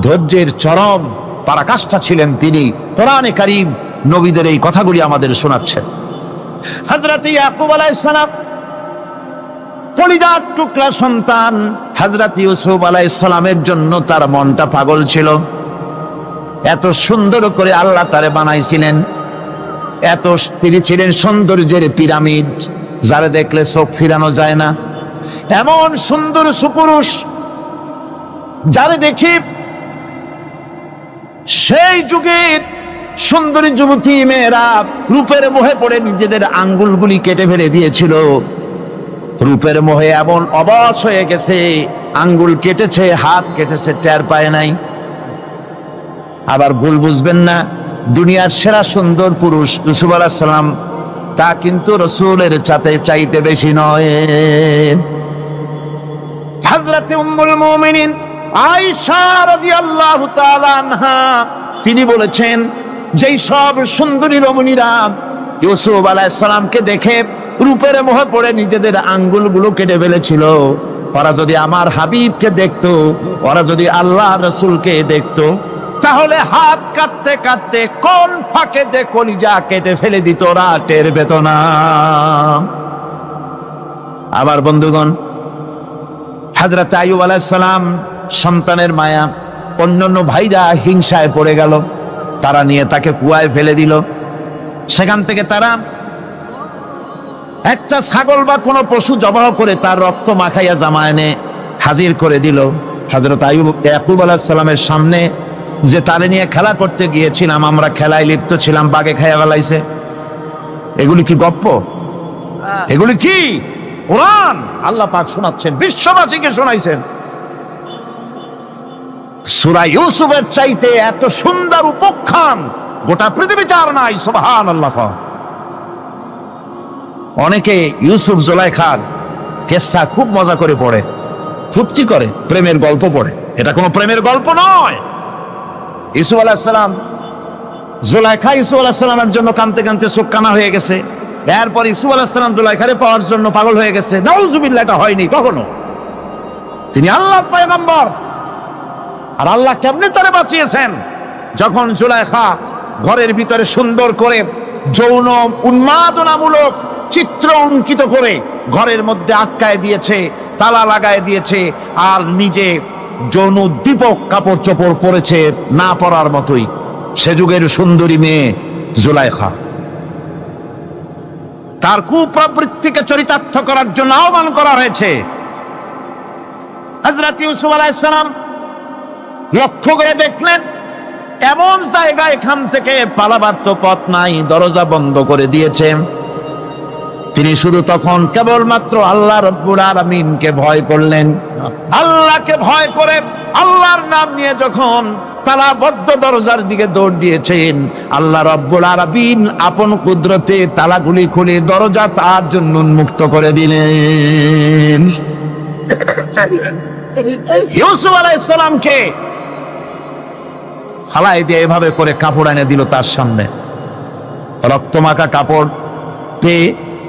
Speaker 2: ধৈর্যের চরম পরাকাষ্ঠা ছিলেন তিনি। কোরআনে কারীম নবীদের এই কথাগুলি আমাদের শোনাচ্ছেন। হযরত ইয়াকুব আলাইহিস সালাম, কলিজার টুকরা সন্তান হযরত ইউসুফ আলাইহিস সালামের জন্য তার মনটা পাগল ছিল। এত সুন্দর করে আল্লাহ তারে বানাইছিলেন, এত তিনি ছিলেন সৌন্দর্যের পিরামিড, যারে দেখলে চোখ ফিরানো যায় না। এমন সুন্দর সুপুরুষ, যারে দেখি সেই যুগের সুন্দরী যুবতী মেয়েরা রূপের মোহে পড়ে নিজেদের আঙ্গুলগুলি কেটে ফেলে দিয়েছিল। রূপের মোহে এমন অবশ হয়ে গেছে, আঙ্গুল কেটেছে, হাত কেটেছে, টের পায় নাই। আবার ভুল বুঝবেন না, দুনিয়ার সেরা সুন্দর পুরুষ ইউসুফ আলাইহিস সালাম, তা কিন্তু রাসূলের চাইতে বেশি নয়। হযরত উম্মুল মুমিনিন আয়েশা রাদিয়াল্লাহু তাআলা আনহা তিনি বলেছেন, যেই সব সুন্দরী রমণীরা ইউসুফ আলাইহিস সালামকে দেখে রূপের মোহে পড়ে নিজেদের আঙ্গুলগুলো কেটে ফেলেছিল, ওরা যদি আমার হাবিবকে দেখতো, ওরা যদি আল্লাহ রাসূলকে দেখতো, তাহলে হাত কাটতে কাটতে কোন ফাঁকে যে কলিজা কেটে ফেলে দিত, ওরা টের পেত না। আবার বন্ধুগণ, হযরত আইয়ুব আলাইহিস সালাম সন্তানের মায়া, অন্যান্য ভাইরা হিংসায় পড়ে গেল, তারা নিয়ে তাকে কুয়ায় ফেলে দিল। সেখান থেকে তারা একটা ছাগল বা কোনো পশু জবাহ করে তার রক্ত মাখাইয়া জামা এনে হাজির করে দিল হযরত ইয়াকুব আলাইহিস সালামের সামনে, যে তারে নিয়ে খেলা করতে গিয়েছিলাম, আমরা খেলায় লিপ্ত ছিলাম, বাগে খাইয়া ফেলাইছে। এগুলি কি গপ্প? এগুলি কি কোরআন? আল্লাহ পাক শোনাচ্ছেন, বিশ্ববাসীকে শোনাইছেন। সূরা ইউসুফের চাইতে এত সুন্দর উপাখ্যান গোটা পৃথিবীতে আর নাই। সুবহানাল্লাহ। অনেকে ইউসুফ জুলাইখার কিসসা খুব মজা করে পড়ে, ফুর্তি করে, প্রেমের গল্প পড়ে। এটা কোনো প্রেমের গল্প নয়। ইউসুফ আলাইহিস সালাম, জুলাইখা ইউসুফ আলাইহিস সালামের জন্য কাঁদতে কাঁদতে চোখ কানা হয়ে গেছে। এরপর ইউসুফ আলাইহিস সালাম জুলাইখারে পাওয়ার জন্য পাগল হয়ে গেছে। নাউজুবিল্লাহ, এটা হয়নি কখনো। তিনি আল্লাহর পয়গম্বর, আর আল্লাহ কেমনে তারে বাঁচিয়েছেন? যখন জুলাইখা ঘরের ভিতরে সুন্দর করে যৌন উন্মাদনামূলক চিত্র অঙ্কিত করে ঘরের মধ্যে আটকায় দিয়েছে, তালা লাগায় দিয়েছে, আর নিজে যৌন দীপক কাপড় চোপড় পরেছে না পরার মতোই। সে যুগের সুন্দরী মেয়ে জুলাইখা, তার কুপ্রবৃত্তিকে চরিতার্থ করার জন্য আহ্বান করা হয়েছে। হযরত ইউসুফ আলাইহিস সালাম লক্ষ্য করে দেখলেন, এমন জায়গা, এখান থেকে পালাবার তো পথ নাই, দরজা বন্ধ করে দিয়েছে। তিনি শুধু তখন কেবলমাত্র আল্লাহ রব্বুল আলামিনকে ভয় করলেন। আল্লাহকে ভয় করে আল্লাহর নাম নিয়ে যখন তালাবদ্ধ দরজার দিকে দৌড় দিয়েছেন, আল্লাহ রব্বুল আলামিন আপন কুদরতে তালাগুলি খুলে দরজা তার জন্য উন্মুক্ত করে দিলেন। ইউসুফ আলাইহিস সালামকে ফালাই দিয়ে এভাবে করে কাপড় এনে দিল তার সামনে, রক্তমাখা কাপড় পেয়ে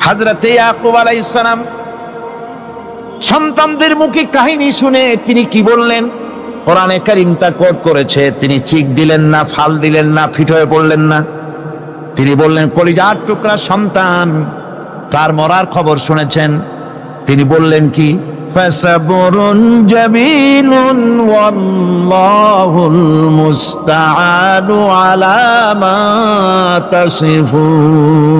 Speaker 2: হযরত ইয়াকুব আলাইহিস সালাম সন্তানদের মুখে কাহিনী শুনে তিনি কি বললেন? কোরআনে কারীম তা কোট করেছে। তিনি চিক দিলেন না, ফাল দিলেন না, ফিট হয়ে পড়লেন না। তিনি বললেন, কলিজার টুকরা সন্তান তার মরার খবর শুনেছেন? তিনি বললেন কি? ফাসাবরুন জামিলুন ওয়াল্লাহুল মুস্তাআনু আলা মা তাসিফুন।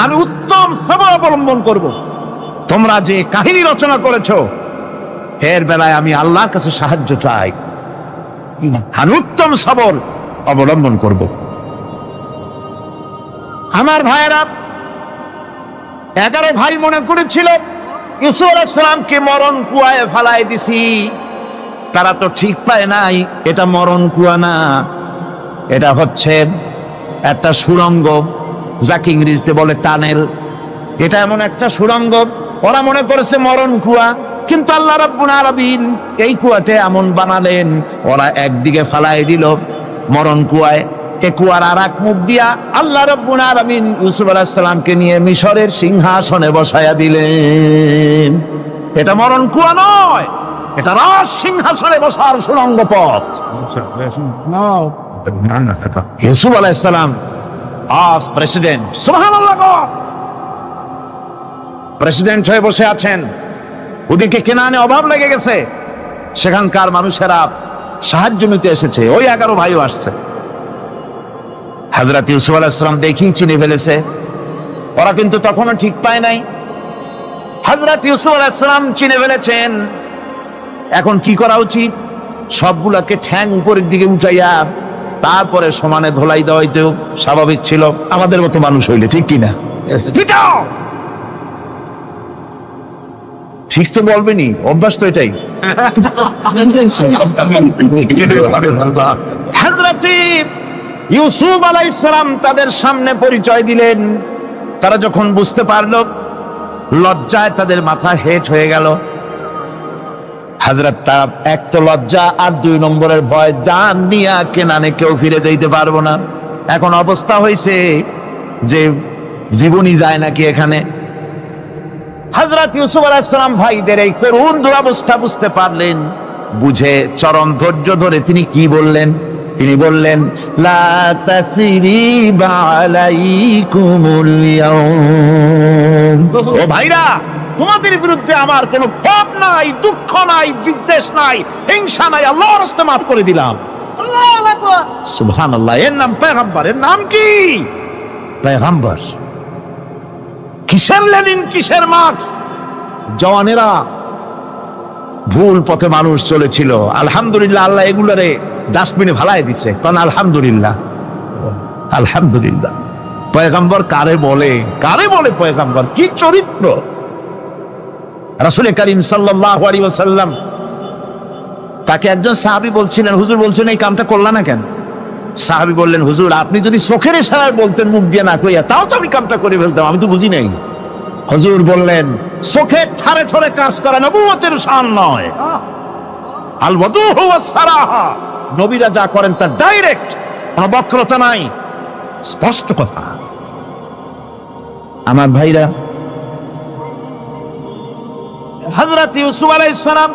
Speaker 2: আমি উত্তম সবর অবলম্বন করব। তোমরা যে কাহিনী রচনা করেছো এর বেলায় আমি আল্লাহর কাছে সাহায্য চাই। আমি উত্তম সবর অবলম্বন করব। আমার ভাইয়েরা, 11 ভাই মনে করেছিল ইউসুফ আলাইহিস সালামকে মরণ কুয়ায় ফেলায় দিছি। তারা তো ঠিক পায় নাই এটা মরণ কুয়া না, এটা হচ্ছে একটা সুড়ঙ্গ, যাকে ইংরেজিতে বলে টানেল। এটা এমন একটা সুড়ঙ্গ, ওরা মনে করেছে মরণ কুয়া, কিন্তু আল্লাহ রাব্বুল আলামিন এই কুয়াতে এমন বানালেন, ওরা একদিকে ফেলায় দিল মরণ কুয়ায়, এ কুয়ার আর এক মুখ দিয়া আল্লাহ রাব্বুল আলামিন ইউসুফ আলাইহিস সালামকে নিয়ে মিশরের সিংহাসনে বসায়া দিলেন। এটা মরণ কুয়া নয়, এটা রাজ সিংহাসনে বসার সুড়ঙ্গ পথ। ইউসুফ আলাইহিস সালাম আজ প্রেসিডেন্ট, সুবহানাল্লাহ, প্রেসিডেন্ট হয়ে বসে আছেন। ওদিকে কেনানে অভাব লেগে গেছে, সেখানকার মানুষেরা সাহায্য নিতে এসেছে, ওই 11 ভাইও আসছে। হযরত ইউসুফ আলাইহিস সালাম দেখেই চিনে ফেলেছে, ওরা কিন্তু তখনও ঠিক পায় নাই। হযরত ইউসুফ আলাইহিস সালাম চিনে ফেলেছেন। এখন কি করা উচিত? সবগুলাকে ঠ্যাং উপরের দিকে উঠাইয়া তারপরে সমানে ধোলাই দেওয়াই তো স্বাভাবিক ছিল, আমাদের মতো মানুষ হইলে, ঠিক কিনা? ঠিক তো বলবেনি, অভ্যাস তো এটাই। হযরত ইউসুফ আলাইহিস সালাম তাদের সামনে পরিচয় দিলেন। তারা যখন বুঝতে পারল, লজ্জায় তাদের মাথা হেট হয়ে গেল। হযরত, তার এক তো লজ্জা, আর 2 নম্বরের ভয়, জান নিয়া কেনানে কেউ ফিরে যাইতে পারবো না। এখন অবস্থা হয়েছে যে জীবনই যায় নাকি এখানে। হযরত ইউসুফ আলাইহিস সালাম ভাইদের এই করুণ দুরবস্থা বুঝতে পারলেন, বুঝে চরম ধৈর্য ধরে তিনি কি বললেন? তিনি বললেন, লা তাসরিবা আলাইকুমুল ইয়াউম। ও ভাইরা, তোমাদের বিরুদ্ধে আমার কোনো পাপ নাই, দুঃখ নাই, বিদ্বেষ নাই, হিংসা নাই, আল্লাহর রাস্তায় মাফ করে দিলাম। আল্লাহু আকবার, সুবহানাল্লাহ। এর নাম পয়গম্বর। এর নাম কি? পয়গম্বর। কিসের লেনিন, কিসের মার্কস? জওয়ানেরা, ভুল পথে মানুষ চলেছিল, আলহামদুলিল্লাহ আল্লাহ এগুলারে ডাস্টবিনে ফালাই দিছে। কারণ আলহামদুলিল্লাহ, আলহামদুলিল্লাহ। পয়গম্বর কারে বলে? কারে বলে পয়গম্বর? কি চরিত্র! রাসূল করিম সাল্লাল্লাহু আলাইহি ওয়াসাল্লাম, তাকে একজন সাহাবী বলছিলেন, হুজুর বলছেন এই কামটা করলা না কেন? সাহাবী বললেন, হুজুর আপনি যদি চোখের ইশারায় বলতেন মুখ দিয়ে না কইয়া, তাও তো আমি কামটা করে ফেলতাম, আমি তো বুঝি নাই। হুজুর বললেন, চোখের ঠারে ঠারে কাজ করা নবুয়তের শান নয়। আল ওয়াদুহু ওয়াস সারাহা, নবীরা যা করেন তা ডাইরেক্ট, কোনো বক্রতা নাই, স্পষ্ট কথা। আমার ভাইরা, হযরত ইউসুফ আলাইহিস সালাম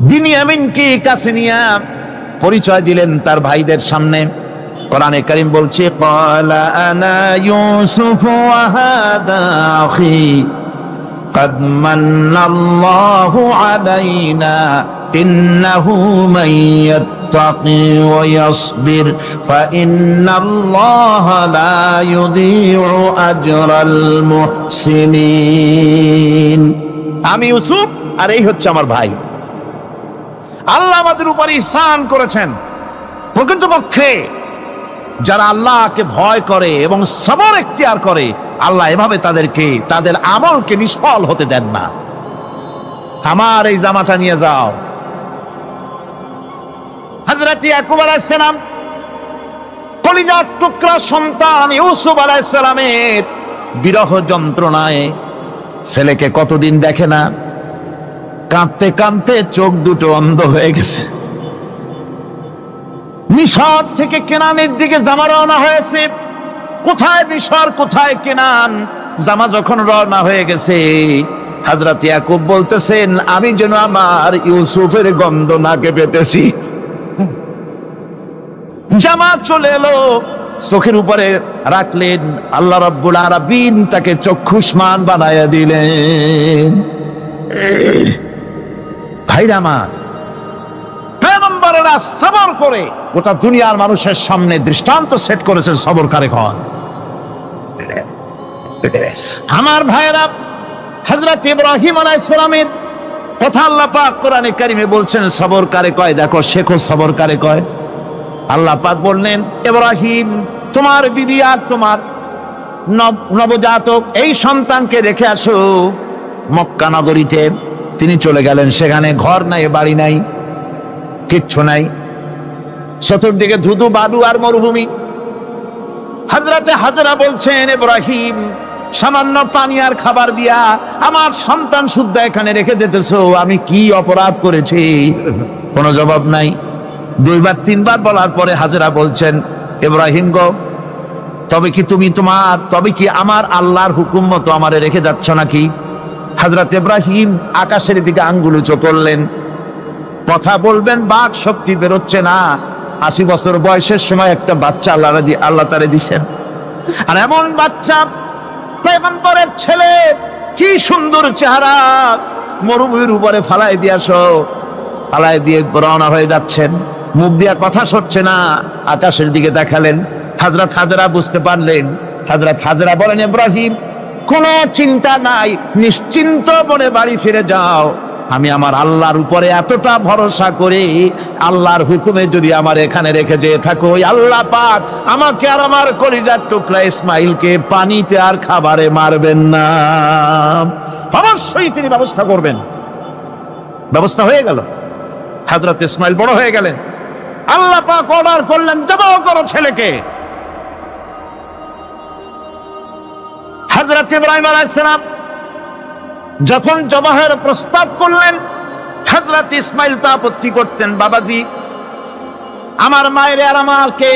Speaker 2: বিনিয়ামিনকে কাছে নিয়ে পরিচয় দিলেন তার ভাইদের সামনে। কোরআনে কারীম বলছে, ক্বালা আনা ইউসুফ ওয়া হাদা আখি قد من الله علينا إنه من يتقي ويصبر فإن الله لا يضيع أجر المحسنين। আমি ইউসুফ আর এই হচ্ছে আমার ভাই। আল্লাহ আমাদের উপর ইহসান করেছেন। প্রকৃতপক্ষে যারা আল্লাহকে ভয় করে এবং সবর এখতিয়ার করে, আল্লাহ এভাবে তাদেরকে, তাদের আমলকে নিষ্ফল হতে দেন না। আমার এই জামাটা নিয়ে যাও। হযরত ইয়াকুব আলাইহিস সালাম, কলিজার টুকরা সন্তান ইউসুফ আলাইহিস সালামের বিরহ যন্ত্রণায় ছেলেকে কতদিন দেখে না, কাঁদতে কাঁদতে চোখ দুটো অন্ধ হয়ে গেছে। মিশর থেকে কেনানের দিকে জামা রওনা হয়েছে। কোথায় মিশর, কোথায় কেনান? জামা যখন রওনা হয়ে গেছে, হযরত ইয়াকুব বলতেছেন, আমি যেন আমার ইউসুফের গন্ধ নাকে পেতেছি। জামাত চলে এলো, চোখের উপরে রাখলেন, আল্লাহ রাব্বুল আলামিন তাকে চক্ষুষ্মান বানায়া দিলেন। ভাইরা আমার, পয়গম্বরেরা সবর করে গোটা দুনিয়ার মানুষের সামনে দৃষ্টান্ত সেট করেছেন সবর কারে হয়। আমার ভাইরা, হযরত ইব্রাহিম আলাইহিস সালামের কথা আল্লাহ পাক কোরআনে কারিমে বলছেন সবর কারে কয়, দেখো শেখো সবর কারে কয়। আল্লাহ পাক বললেন, ইব্রাহিম তোমার বিবি আর তোমার নবজাতক এই সন্তানকে রেখে আসো মক্কা নগরীতে। তিনি চলে গেলেন, সেখানে ঘর নাই, বাড়ি নাই, কিচ্ছু নাই, চতুর্দিকে ধুধু বালু আর মরুভূমি। হযরতে হাজরা বলছেন, ইব্রাহিম সামান্য পানি আর খাবার দিয়া আমার সন্তান শুদ্ধ এখানে রেখে যেতেছো, আমি কি অপরাধ করেছি? কোনো জবাব নাই। দুইবার তিনবার বলার পরে হাজরা বলছেন, ইব্রাহিম গো, তবে কি আমার আল্লাহর হুকুম মতো আমারে রেখে যাচ্ছ নাকি? হযরত ইব্রাহিম আকাশের দিকে আঙ্গুল উঁচু করলেন, কথা বলবেন বাক শক্তি বেরোচ্ছে না। 80 বছর বয়সের সময় একটা বাচ্চা আল্লাহ তারে দিছেন, আর এমন বাচ্চা পয়গম্বরের ছেলে, কি সুন্দর চেহারা, মরুভূমির উপরে ফালাই দিয়াছো, ফালাই দিয়ে রওনা হয়ে যাচ্ছেন, মুখ দিয়া কথা সরছে না, আকাশের দিকে দেখালেন। হযরত হাজরা বুঝতে পারলেন। হযরত হাজরা বলেন, ইব্রাহিম কোনো চিন্তা নাই, নিশ্চিন্ত মনে বাড়ি ফিরে যাও। আমি আমার আল্লাহর উপরে এতটা ভরসা করি, আল্লাহর হুকুমে যদি আমার এখানে রেখে যেয়ে থাকো, আল্লাহ পাক আমাকে আর আমার কলিজার টুকরা ইসমাইলকে পানিতে আর খাবারে মারবেন না, অবশ্যই তিনি ব্যবস্থা করবেন। ব্যবস্থা হয়ে গেল। হযরত ইসমাইল বড় হয়ে গেলেন। আল্লাহ পাক অর্ডার করলেন, জবাহ করো ছেলেকে। হযরত ইব্রাহিম আলাইহিস সালাম যখন জবাহের প্রস্তাব করলেন, হযরত ইসমাইল তা আপত্তি করতেন, বাবাজি আমার মায়ের আর আমাকে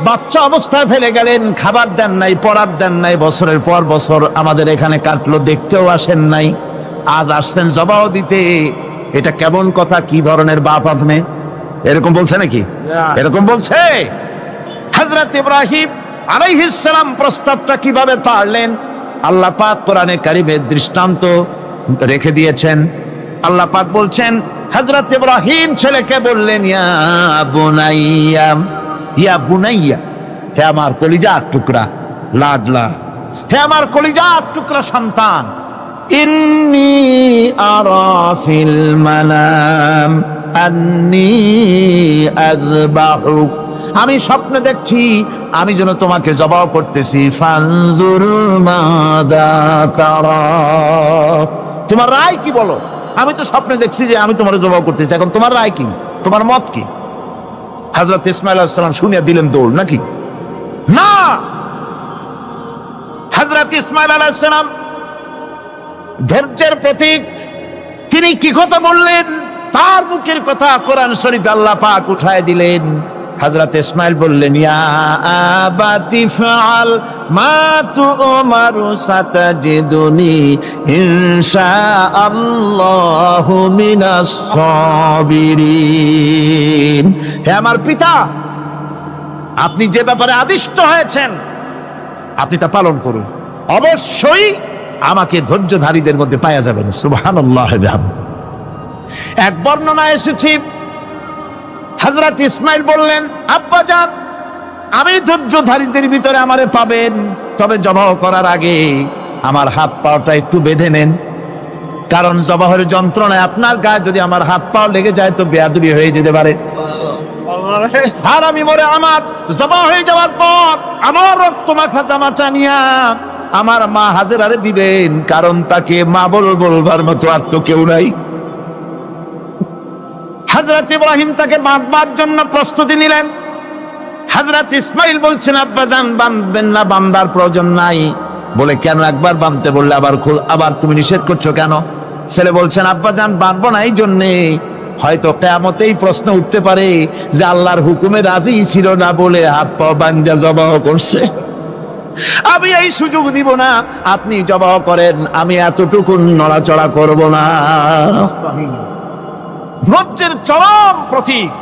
Speaker 2: বাচ্চা অবস্থায় ফেলে গেলেন, খাবার দেন নাই, পরার দেন নাই, বছরের পর বছর আমাদের এখানে কাটলো, দেখতেও আসেন নাই, আজ আসছেন জবাহ দিতে, এটা কেমন কথা? কি ধরনের বাপ আপনি? এরকম বলছে নাকি? এরকম বলছে। হযরত ইব্রাহিম আলাইহিস সালাম প্রস্তাবটা কিভাবে পারলেন? আল্লাহ পাক কোরআনে কারিমে দৃষ্টান্ত রেখে দিয়েছেন। আল্লাহ পাক বলছেন, হযরত ইব্রাহিম ছেলেকে বললেন, ইয়া বুনাইয়া, ইয়া বুনাইয়া, হে আমার কলিজার টুকরা লাডলা, হে আমার কলিজার টুকরা সন্তান, ইন্নী আরা ফিল মানাম আন্নী আযবাহুক, আমি স্বপ্নে দেখছি আমি যেন তোমাকে জবাহ করতেছি, ফানজুর মাযা তারা, তোমার রায় কি বলো? আমি তো স্বপ্নে দেখছি যে আমি তোমার জবাহ করতেছি, এখন তোমার রায় কি, তোমার মত কি? হযরত ইসমাঈল আলাইহিস সালাম শুনিয়া দিলেন দৌড়, নাকি না? হযরত ইসমাঈল আলাইহিস সালাম ধৈর্যের প্রতীক, তিনি কি কথা বললেন? তার মুখের কথা কোরআন শরীফে আল্লাহ পাক উঠায় দিলেন। হযরত ইসমাঈল বললেন, ইয়া আবাতি ফাআল মা তু'মারু সাতাজিদুনি ইনশাআল্লাহু মিনাস সাবিরিন, হে আমার পিতা, আপনি যে ব্যাপারে আদিষ্ট হয়েছেন আপনি তা পালন করুন, অবশ্যই আমাকে ধৈর্যধারীদের মধ্যে পাওয়া যাবেন। সুবহানাল্লাহ। এক বর্ণনা এসেছে, হযরত ইসমাঈল বললেন, আব্বাজান আমি ধৈর্যধারীদের ভিতরে আমারে পাবেন, তবে জবাহ করার আগে আমার হাত পাটা একটু বেঁধে নেন, কারণ জবাহের যন্ত্রণায় আপনার গায়ে যদি আমার হাত পা লেগে যায় তো বেয়াদবি হয়ে যেতে পারে, আর আমি মরে আমার জবাহ হয়ে যাওয়ার পর আমার রক্ত মাখা জামাটা নিয়া আমার মা হাজেরারে দিবেন, কারণ তাকে মা বলবার মতো আর তো কেউ নাই। হযরত ইব্রাহিম তাকে বাঁধবার জন্য প্রস্তুতি নিলেন। হযরত ইসমাঈল বলছেন, আব্বাজান বাঁধবেন না, বাঁধার প্রয়োজন নাই। বলে, কেন? একবার বাঁধতে বললে আবার তুমি নিষেধ করছো কেন? ছেলে বলছেন, আব্বাজান বাঁধবো না এই জন্যে, হয়তো কিয়ামতেই প্রশ্ন উঠতে পারে যে আল্লাহর হুকুমে রাজি ছিল না বলে হাত পা বাঁধা জবাহ করছে, আমি এই সুযোগ দিব না, আপনি জবাহ করেন, আমি এতটুকু নড়াচড়া করব না। ধৈর্যের চরম প্রতীক।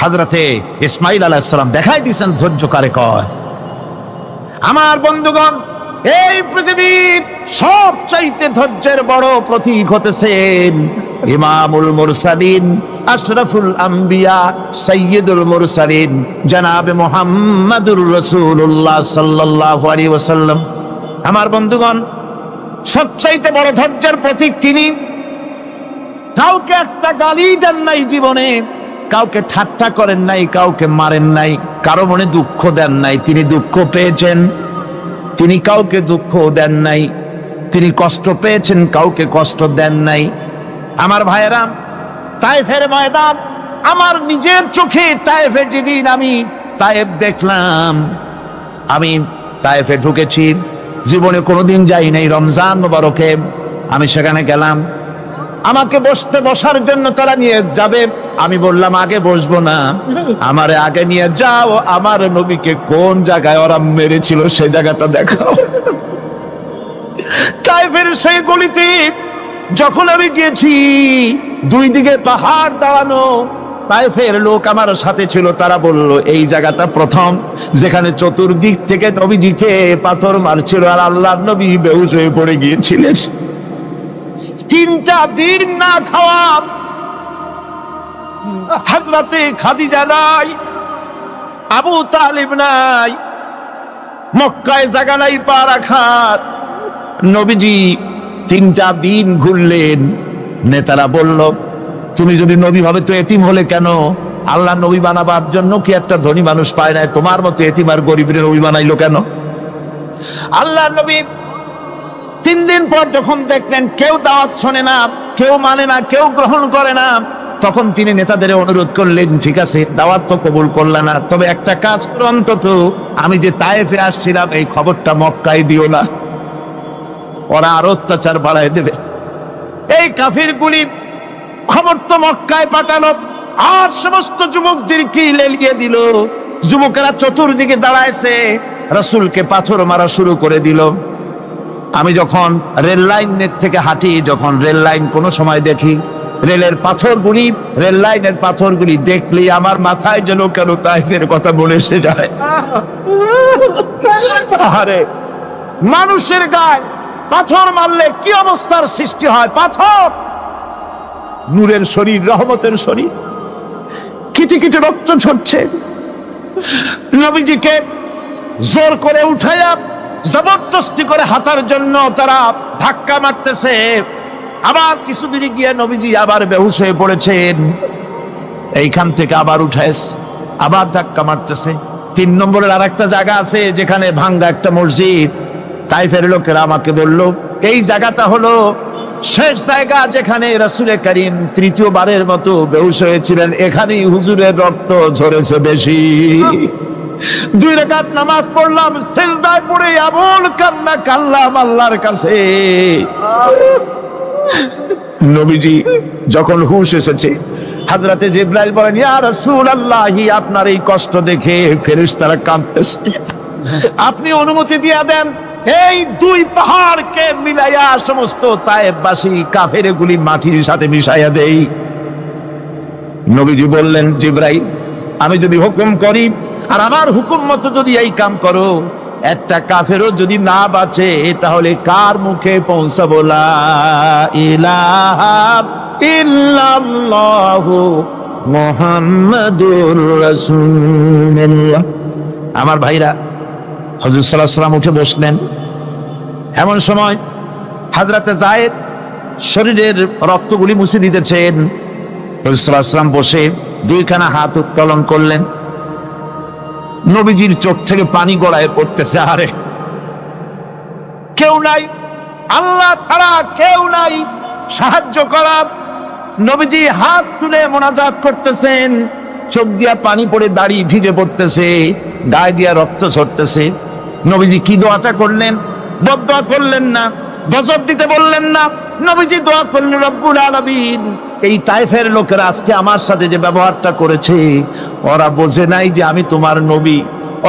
Speaker 2: হযরতে ইসমাঈল আলাইহিস সালাম দেখাই দিয়েছেন ধৈর্য কারে কয়। আমার বন্ধুগণ, এই পৃথিবীর সবচাইতে ধৈর্যের বড় প্রতীক হতেছেন ইমামুল মুরসালিন, আশরাফুল আম্বিয়া, সাইয়্যিদুল মুরসালিন জনাবে মুহাম্মাদুর রাসূলুল্লাহ সাল্লাল্লাহু আলাইহি ওয়াসাল্লাম। আমার বন্ধুগণ, সবচাইতে বড় ধৈর্যের প্রতীক তিনি। কাউকে একটা গালি দেন নাই জীবনে, কাউকে ঠাট্টা করেন নাই, কাউকে মারেন নাই, কারো মনে দুঃখ দেন নাই। তিনি দুঃখ পেয়েছেন, তিনি কাউকে দুঃখ দেন নাই। তিনি কষ্ট পেয়েছেন, কাউকে কষ্ট দেন নাই। আমার ভাইয়েরা, তায়েফের ময়দান, আমার নিজের চোখে তায়েফে যেদিন আমি তায়েফ দেখলাম, আমি তায়েফে ঢুকেছি, জীবনে কোনোদিন যাই নাই। রমজান মুবারকে আমি সেখানে গেলাম, আমাকে বসার জন্য তারা নিয়ে যাবে। আমি বললাম আগে বসবো না, আমারে আগে নিয়ে যাও, আমার নবীকে কোন জায়গায় ওরা মেরেছিল সে জায়গাটা দেখাও। তায়েফের সেই গলিতে যখন আমি গিয়েছি, দুই দিকে পাহাড় দাঁড়ানো, তায়েফের লোক আমার সাথে ছিল, তারা বলল এই জায়গাটা প্রথম যেখানে চতুর্দিক থেকে নবীজিকে পাথর মারছিল আর আল্লাহর নবী বেহুশ হয়ে পড়ে গিয়েছিলেন। 3টা দিন না খাওয়া, হযরতে খাদিজা নাই, আবু তালিব নাই, মক্কায় জায়গা নাই পা রাখার। নবীজি 3টা দিন ঘুরলেন। নেতারা বলল তুমি যদি নবী ভাবে তো এতিম হলে কেন? আল্লাহ নবী বানাবার জন্য কি একটা ধনী মানুষ পায় না? তোমার মতো এতিম আর গরিবের নবী বানাইলো কেন? আল্লাহ নবী 3 দিন পর যখন দেখলেন কেউ দাওয়াত শোনে না, কেউ মানে না, কেউ গ্রহণ করে না, তখন তিনি নেতাদের অনুরোধ করলেন, ঠিক আছে দাওয়াত তো কবুল করলে না, তবে একটা কাজ করো, অন্তত আমি যে তায়েফে আসছিলাম এই খবরটা মক্কায় দিও না, ওরা আরো অত্যাচার বাড়ায় দেবে। এই কাফিরগুলি খবর তো মক্কায় পাঠালো, আর সমস্ত যুবকদেরকে লেলিয়ে দিল। যুবকেরা চতুর্দিকে দাঁড়াইছে, রাসূলকে পাথর মারা শুরু করে দিল। আমি যখন রেল লাইনের থেকে হাঁটি, যখন রেল লাইন কোনো সময় দেখি, রেলের পাথরগুলি, রেল লাইনের পাথরগুলি দেখলে আমার মাথায় যেন কেন তায়েফের কথা মনে এসে যায়। আরে মানুষের গায়ে পাথর মারলে কি অবস্থার সৃষ্টি হয়? পাথর নূরের শরীর, রহমতের শরীর, কিটি কিটি রক্ত ঝরছে। নবীজিকে জোর করে উঠাইয়া জবরদস্তি করে হাঁটার জন্য তারা ধাক্কা মারতেছে। আবার কিছুদিন গিয়ে নবীজি আবার বেহুশ হয়ে পড়েছেন, এইখান থেকে আবার উঠাইছে, আবার ধাক্কা মারতেছে। 3 নম্বরের আর একটা জায়গা আছে যেখানে ভাঙ্গা একটা মসজিদ। তায়েফের লোকেরা আমাকে বলল এই জায়গাটা হলো শেষ জায়গা যেখানে রাসূল করিম 3য়-বারের মতো বেহুশ হয়েছিলেন, এখানেই হুজুরের রক্ত ঝরেছে বেশি। 2 রাকাত নামাজ পড়লাম, সিজদায় পড়ে এমন কান্না কাঁদলাম আল্লাহর কাছে। নবীজি যখন হুঁশ এসেছে, হযরতে জিবরাইল বলেন, ইয়া রাসূলুল্লাহ, আপনার এই কষ্ট দেখে ফেরেশতারা কাঁদতেছে, আপনি অনুমতি দিয়ে দেন এই 2 পাহাড়কে মিলাইয়া সমস্ত তায়েফবাসী কাফেরগুলি মাটির সাথে মিশাইয়া দেই। নবীজি বললেন, জিবরাইল, আমি যদি হুকুম করি আর আমার হুকুম মতো যদি এই কাম করো, একটা কাফেরও যদি না বাঁচে তাহলে কার মুখে পৌঁছাবো লা ইলাহা ইল্লাল্লাহু মুহাম্মাদুর রাসূলুল্লাহ। আমার ভাইরা, হযরত সাল্লাল্লাহু আলাইহি ওয়াসাল্লাম উঠে বসলেন। এমন সময় হযরতে যায়েদ শরীরের রক্তগুলি মুছে দিতেছেন। হযরত সাল্লাল্লাহু আলাইহি ওয়াসাল্লাম বসে 2খানা হাত উত্তোলন করলেন। নবীজির চোখ থেকে পানি গড়ায় পড়তেছে। আরে কেউ নাই, আল্লাহ ছাড়া কেউ নাই সাহায্য করার। নবীজি হাত তুলে মোনাজাত করতেছেন, চোখ দিয়া পানি পড়ে দাড়ি ভিজে পড়তেছে, গায়ে দিয়া রক্ত ঝরতেছে। নবীজি কি দোয়াটা করলেন? বদদোয়া করলেন না, গজব দিতে বললেন না। নবীজি দোয়া করলেন, রব্বুল আলামিন, এই তায়েফের লোকেরা আজকে আমার সাথে যে ব্যবহারটা করেছে, ওরা বোঝে নাই যে আমি তোমার নবী,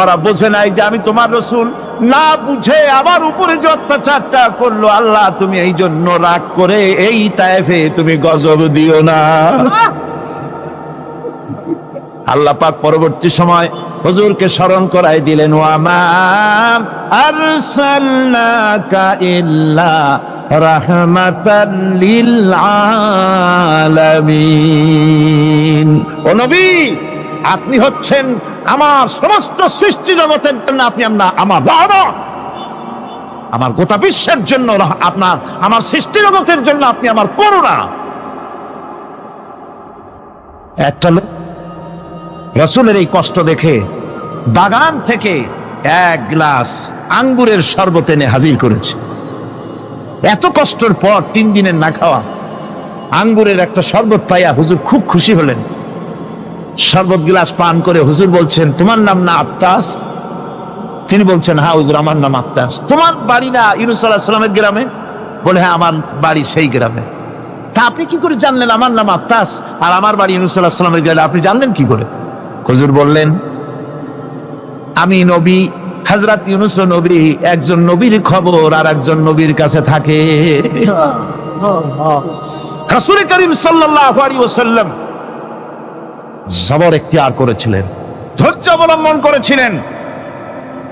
Speaker 2: ওরা বোঝে নাই যে আমি তোমার রাসূল, না বুঝে আমার উপরে যে অত্যাচারটা করলো, আল্লাহ তুমি এই জন্য রাগ করে এই তায়েফে তুমি গজব দিও না। আল্লাহ পাক পরবর্তী সময় হুজুরকে স্মরণ করাই দিলেন, ওয়া মা আরসালনাকা ইল্লা রাহমাতাল লিল আলামিন। ও নবী, আপনি হচ্ছেন আমার সমস্ত সৃষ্টি জগতের জন্য, আপনি আমার রহমত, আমার গোটা বিশ্বের জন্য আপনার, আমার সৃষ্টি জগতের জন্য আপনি আমার করুণা। একটা লোক রাসূলের এই কষ্ট দেখে বাগান থেকে এক গ্লাস আঙ্গুরের শরবত এনে হাজির করেছে। এত কষ্টের পর 3 দিনের না খাওয়া আঙ্গুরের একটা শরবত পাইয়া হুজুর খুব খুশি হলেন। শরবত গ্লাস পান করে হুজুর বলছেন, তোমার নাম না আত্তাস? তিনি বলছেন, হ্যাঁ হুজুর, আমার নাম আত্তাস। তোমার বাড়ি না ইউনূস আলাইহিস সালামের গ্রামে? বলে, হ্যাঁ, আমার বাড়ি সেই গ্রামে। তা আপনি কি করে জানলেন আমার নাম আত্তাস আর আমার বাড়ি ইউনূস আলাইহিস সালামের গ্রামে? আপনি জানলেন কি করে? হুজুর বললেন, আমি নবী, হযরত ইউনূস নবী, একজন নবীর খবর আর একজন নবীর কাছে থাকে। রাসূল করিম সাল্লাল্লাহু আলাইহি ওয়াসাল্লাম সবর ইখতিয়ার করেছিলেন, ধৈর্য অবলম্বন করেছিলেন,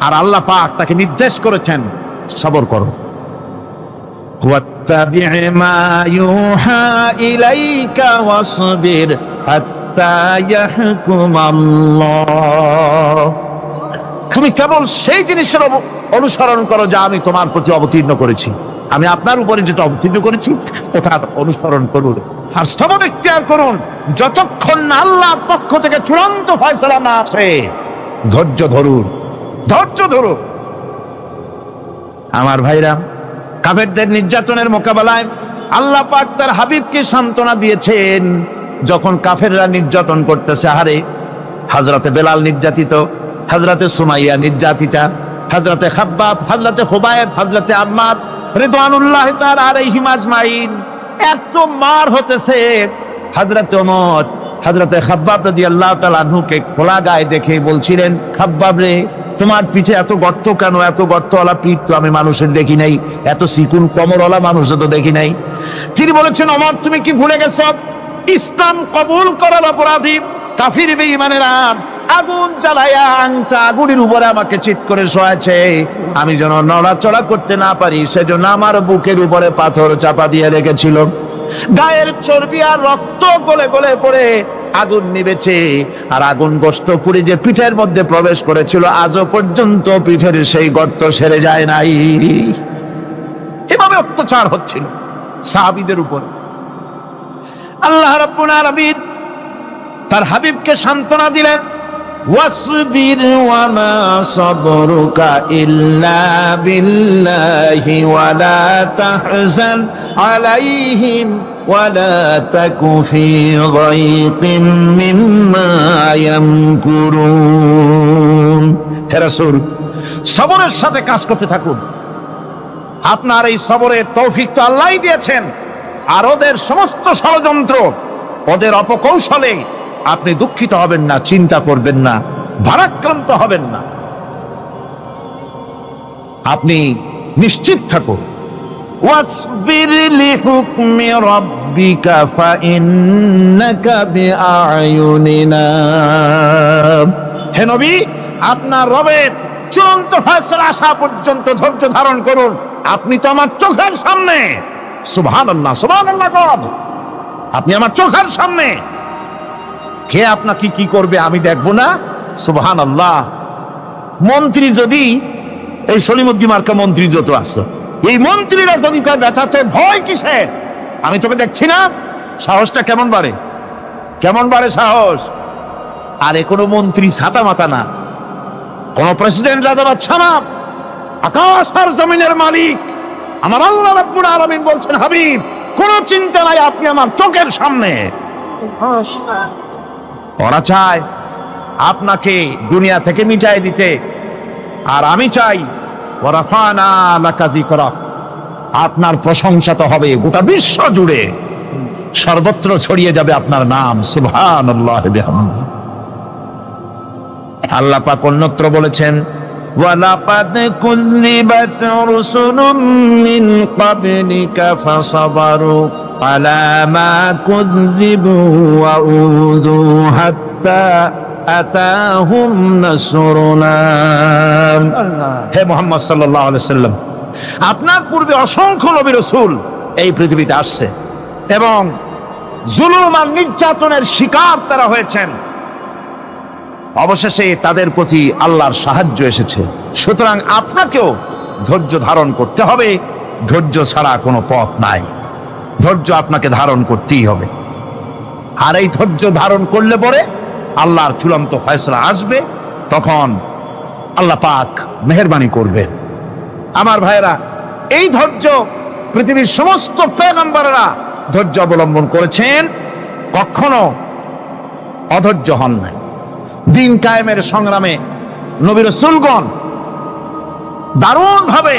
Speaker 2: আর আল্লাহ পাক তাকে নির্দেশ করেছেন, সবর করো। ওয়াত্তাবি' মা ইউহা ইলাইকা ওয়াসবির হাত্তা ইয়াহকুমাল্লাহ। তুমি কেবল সেই জিনিসের অনুসরণ করো যা আমি তোমার প্রতি অবতীর্ণ করেছি। আমি আপনার উপরে যেটা অবতীর্ণ করেছি ওটা অনুসরণ করুন, আর সবর ইখতিয়ার করুন যতক্ষণ না আল্লাহর পক্ষ থেকে চূড়ান্ত ফয়সালা না আসে। ধৈর্য ধরুন, ধৈর্য ধরুন। আমার ভাইরা, কাফেরদের নির্যাতনের মোকাবেলায় আল্লাহ পাক তার হাবিবকে সান্ত্বনা দিয়েছেন। যখন কাফেররা নির্যাতন করতেছে, হারে হযরতে বেলাল নির্যাতিত, হযরতে সুমাইয়া নির্যাতিতা, হযরতে খাব্বাব, হযরতে খুবাইব, হযরতে আম্মার রিদওয়ানুল্লাহি তাআলা আলাইহিম আজমাইন, এত মার হতেছে। হযরতে ওমর হযরতে খাব্বাব রাদিয়াল্লাহু তাআলা আনহুকে খোলা গায়ে দেখে বলছিলেন, খাব্বাব রে, তোমার পিঠে এত গর্ত কেন? এত গর্তওয়ালা পিঠ তো আমি মানুষের দেখি নাই, এত চিকুন কোমরওয়ালা মানুষও তো দেখি নাই। তিনি বলেছেন, ওমর, তুমি কি ভুলে গেছো? ইসলাম কবুল করার অপরাধী কাফির বেঈমানেরা আগুন জ্বালায়া আংটা আগুনের উপরে আমাকে চিৎ করে শোয়াছে। আমি যেন নড়াচড়া করতে না পারি সেজন্য আমার বুকের উপরে পাথর চাপা দিয়ে রেখেছিল। গায়ের চর্বি আর রক্ত গলে গলে পড়ে আগুন নিবেছে, আর আগুন গোশত পুড়ে যে পিঠের মধ্যে প্রবেশ করেছিল আজও পর্যন্ত পিঠের সেই গর্ত সেরে যায় নাই। এভাবে অত্যাচার হচ্ছিল সাহাবীদের উপর। আল্লাহ রাব্বুল আলামিন তার হাবিবকে সান্ত্বনা দিলেন, ওয়াসবির ওয়া মা সাবরুকা ইল্লা বিল্লাহি ওয়া লা তাহজান আলাইহিম ওয়া লা তাকু ফি যায়কিম মিম্মা ইয়ামকুরুন। হে রাসূল, সবরের সাথে কাজ করতে থাকুন। আপনার এই সবরের তৌফিক তো আল্লাহই দিয়েছেন, আর ওদের সমস্ত ষড়যন্ত্র, ওদের অপকৌশলে আপনি দুঃখিত হবেন না, চিন্তা করবেন না, ভারাক্রান্ত হবেন না। আপনি নিশ্চিত থাকুন। ওয়াসবির লিহুকমি রাব্বিকা ফাইন্নাকা বিআয়ুনিনা। হে নবী, আপনার রবের চূড়ান্ত ফয়সালা আসা পর্যন্ত ধৈর্য ধারণ করুন। আপনি তো আমার চোখের সামনে। সুবহানাল্লাহ, সুবহানাল্লাহ। আপনি আমার চোখের সামনে। কে আপনাকে কি করবে আমি দেখবো না? সুবহানাল্লাহ। মন্ত্রী যদি, এই সলিমুদ্দিন মার্কা মন্ত্রী যত আছে, এই মন্ত্রীরা যদি ব্যথাতে ভয় কিসে? আমি তোকে দেখছি না? সাহসটা কেমন বাড়ে, কেমন বাড়ে সাহস। আরে কোনো মন্ত্রী ছাতা মাথা না, কোন প্রেসিডেন্ট রাজা বাদশা না, আকাশ আর জমিনের মালিক আমার আল্লাহ রাব্বুল আলামিন বলছেন, হাবিব, কোন চিন্তা নাই, আপনি আমার চোখের সামনে। ওরা চায় আপনাকে দুনিয়া থেকে মিটাই দিতে, আর আমি চাই ওয়ারাফানা লাকা যিকরাক, আপনার প্রশংসা তো হবে গোটা বিশ্ব জুড়ে, সর্বত্র ছড়িয়ে যাবে আপনার নাম। সুবহানাল্লাহ বিহামদিহি। আল্লাহ পাক অন্যত্র বলেছেন, ওয়ালাকাদ কুযযিবাত রুসুলুম মিন ক্বাবলিকা ফাসাবারু আলা মা কুযযিবু ওয়া উযু হাত্তা আতাহুম নাসরুনা। হে মুহাম্মদ সাল্লাল্লাহু আলাইহি সাল্লাম, আপনার পূর্বে অসংখ্য নবী রাসূল এই পৃথিবীতে আসছে এবং জুলুম আর নির্যাতনের শিকার তারা হয়েছেন। অবশেষে তাদের প্রতি আল্লাহর সাহায্য এসেছে। সুতরাং আপনাকেও ধৈর্য ধারণ করতে হবে। ধৈর্য ছাড়া কোনো পথ নাই। ধৈর্য আপনাকে ধারণ করতেই হবে। আর এই ধৈর্য ধারণ করলে পরে আল্লাহর চূড়ান্ত ফয়সালা আসবে, তখন আল্লাহ পাক মেহেরবানি করবেন। আমার ভাইয়েরা, এই ধৈর্য পৃথিবীর সমস্ত পয়গম্বরেরা ধৈর্য অবলম্বন করেছেন, কখনো অধৈর্য হন নাই। দিন কায়েমের সংগ্রামে নবী রাসূলগণ দারুণ ভাবে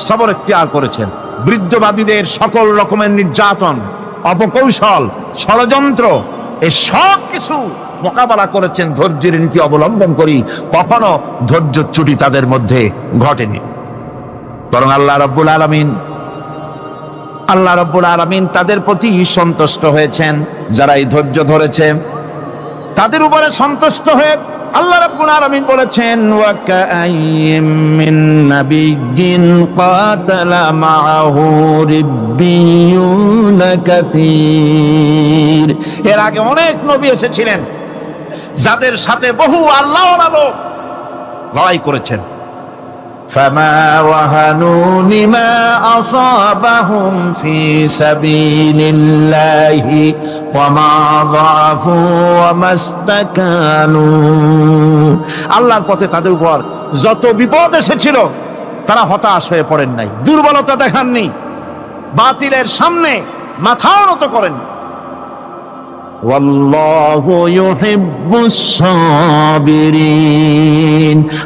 Speaker 2: সবর ইখতিয়ার করেছেন। বৃদ্ধবাদীদের সকল রকমের নির্যাতন, অপকৌশল, ষড়যন্ত্র, এই সব কিছু মোকাবেলা করেছেন ধৈর্যের নীতি অবলম্বন করি। কখনো ধৈর্যচ্যুতি তাদের মধ্যে ঘটেনি, বরং আল্লাহ রাব্বুল আলামিন তাদের প্রতি সন্তুষ্ট হয়েছেন। যারা এই ধৈর্য ধরেছে তাদের উপরে সন্তুষ্ট হয়ে আল্লাহ রাব্বুল আলামিন বলেছেন, ওয়া কাআইয়্যিম মিন নাবিয়্যিন কাতালা মাআহু রিব্বিয়ুনা কাসীর। এর আগে অনেক নবী এসেছিলেন যাদের সাথে বহু আল্লাহওয়ালা লোক লড়াই করেছেন। فما وهنوا لما أصابهم في سبيل الله وما ضعفوا وما استكانوا। আল্লাহর পথে তাদের উপর যত বিপদ এসেছিল তারা হতাশ হয়ে পড়েন নাই, দুর্বলতা দেখাননি, বাতিলের সামনে মাথাও নত করেন। ওয়াল্লাহু ইউহিব্বুস সাবিরিন।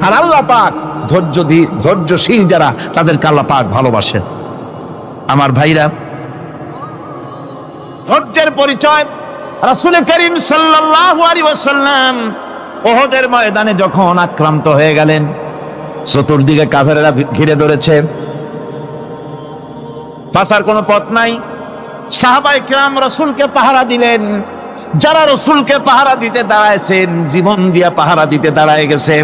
Speaker 2: আর আল্লাহ পাক ধৈর্যশীল যারা, তাদেরকে আল্লাহ পাক ভালোবাসেন। আমার ভাইরা, ধৈর্যের পরিচয় রাসূল করিম সাল্লাল্লাহু আলাইহি ওয়াসাল্লাম উহুদের ময়দানে যখন আক্রান্ত হয়ে গেলেন, চতুর্দিকে কাফেররা ঘিরে ধরেছে, বাঁচার কোনো পথ নাই। সাহাবায়ে কিরাম রাসূলকে পাহারা দিলেন। যারা রাসূলকে পাহারা দিতে দাঁড়াইছেন, জীবন দিয়া পাহারা দিতে দাঁড়ায় গেছে,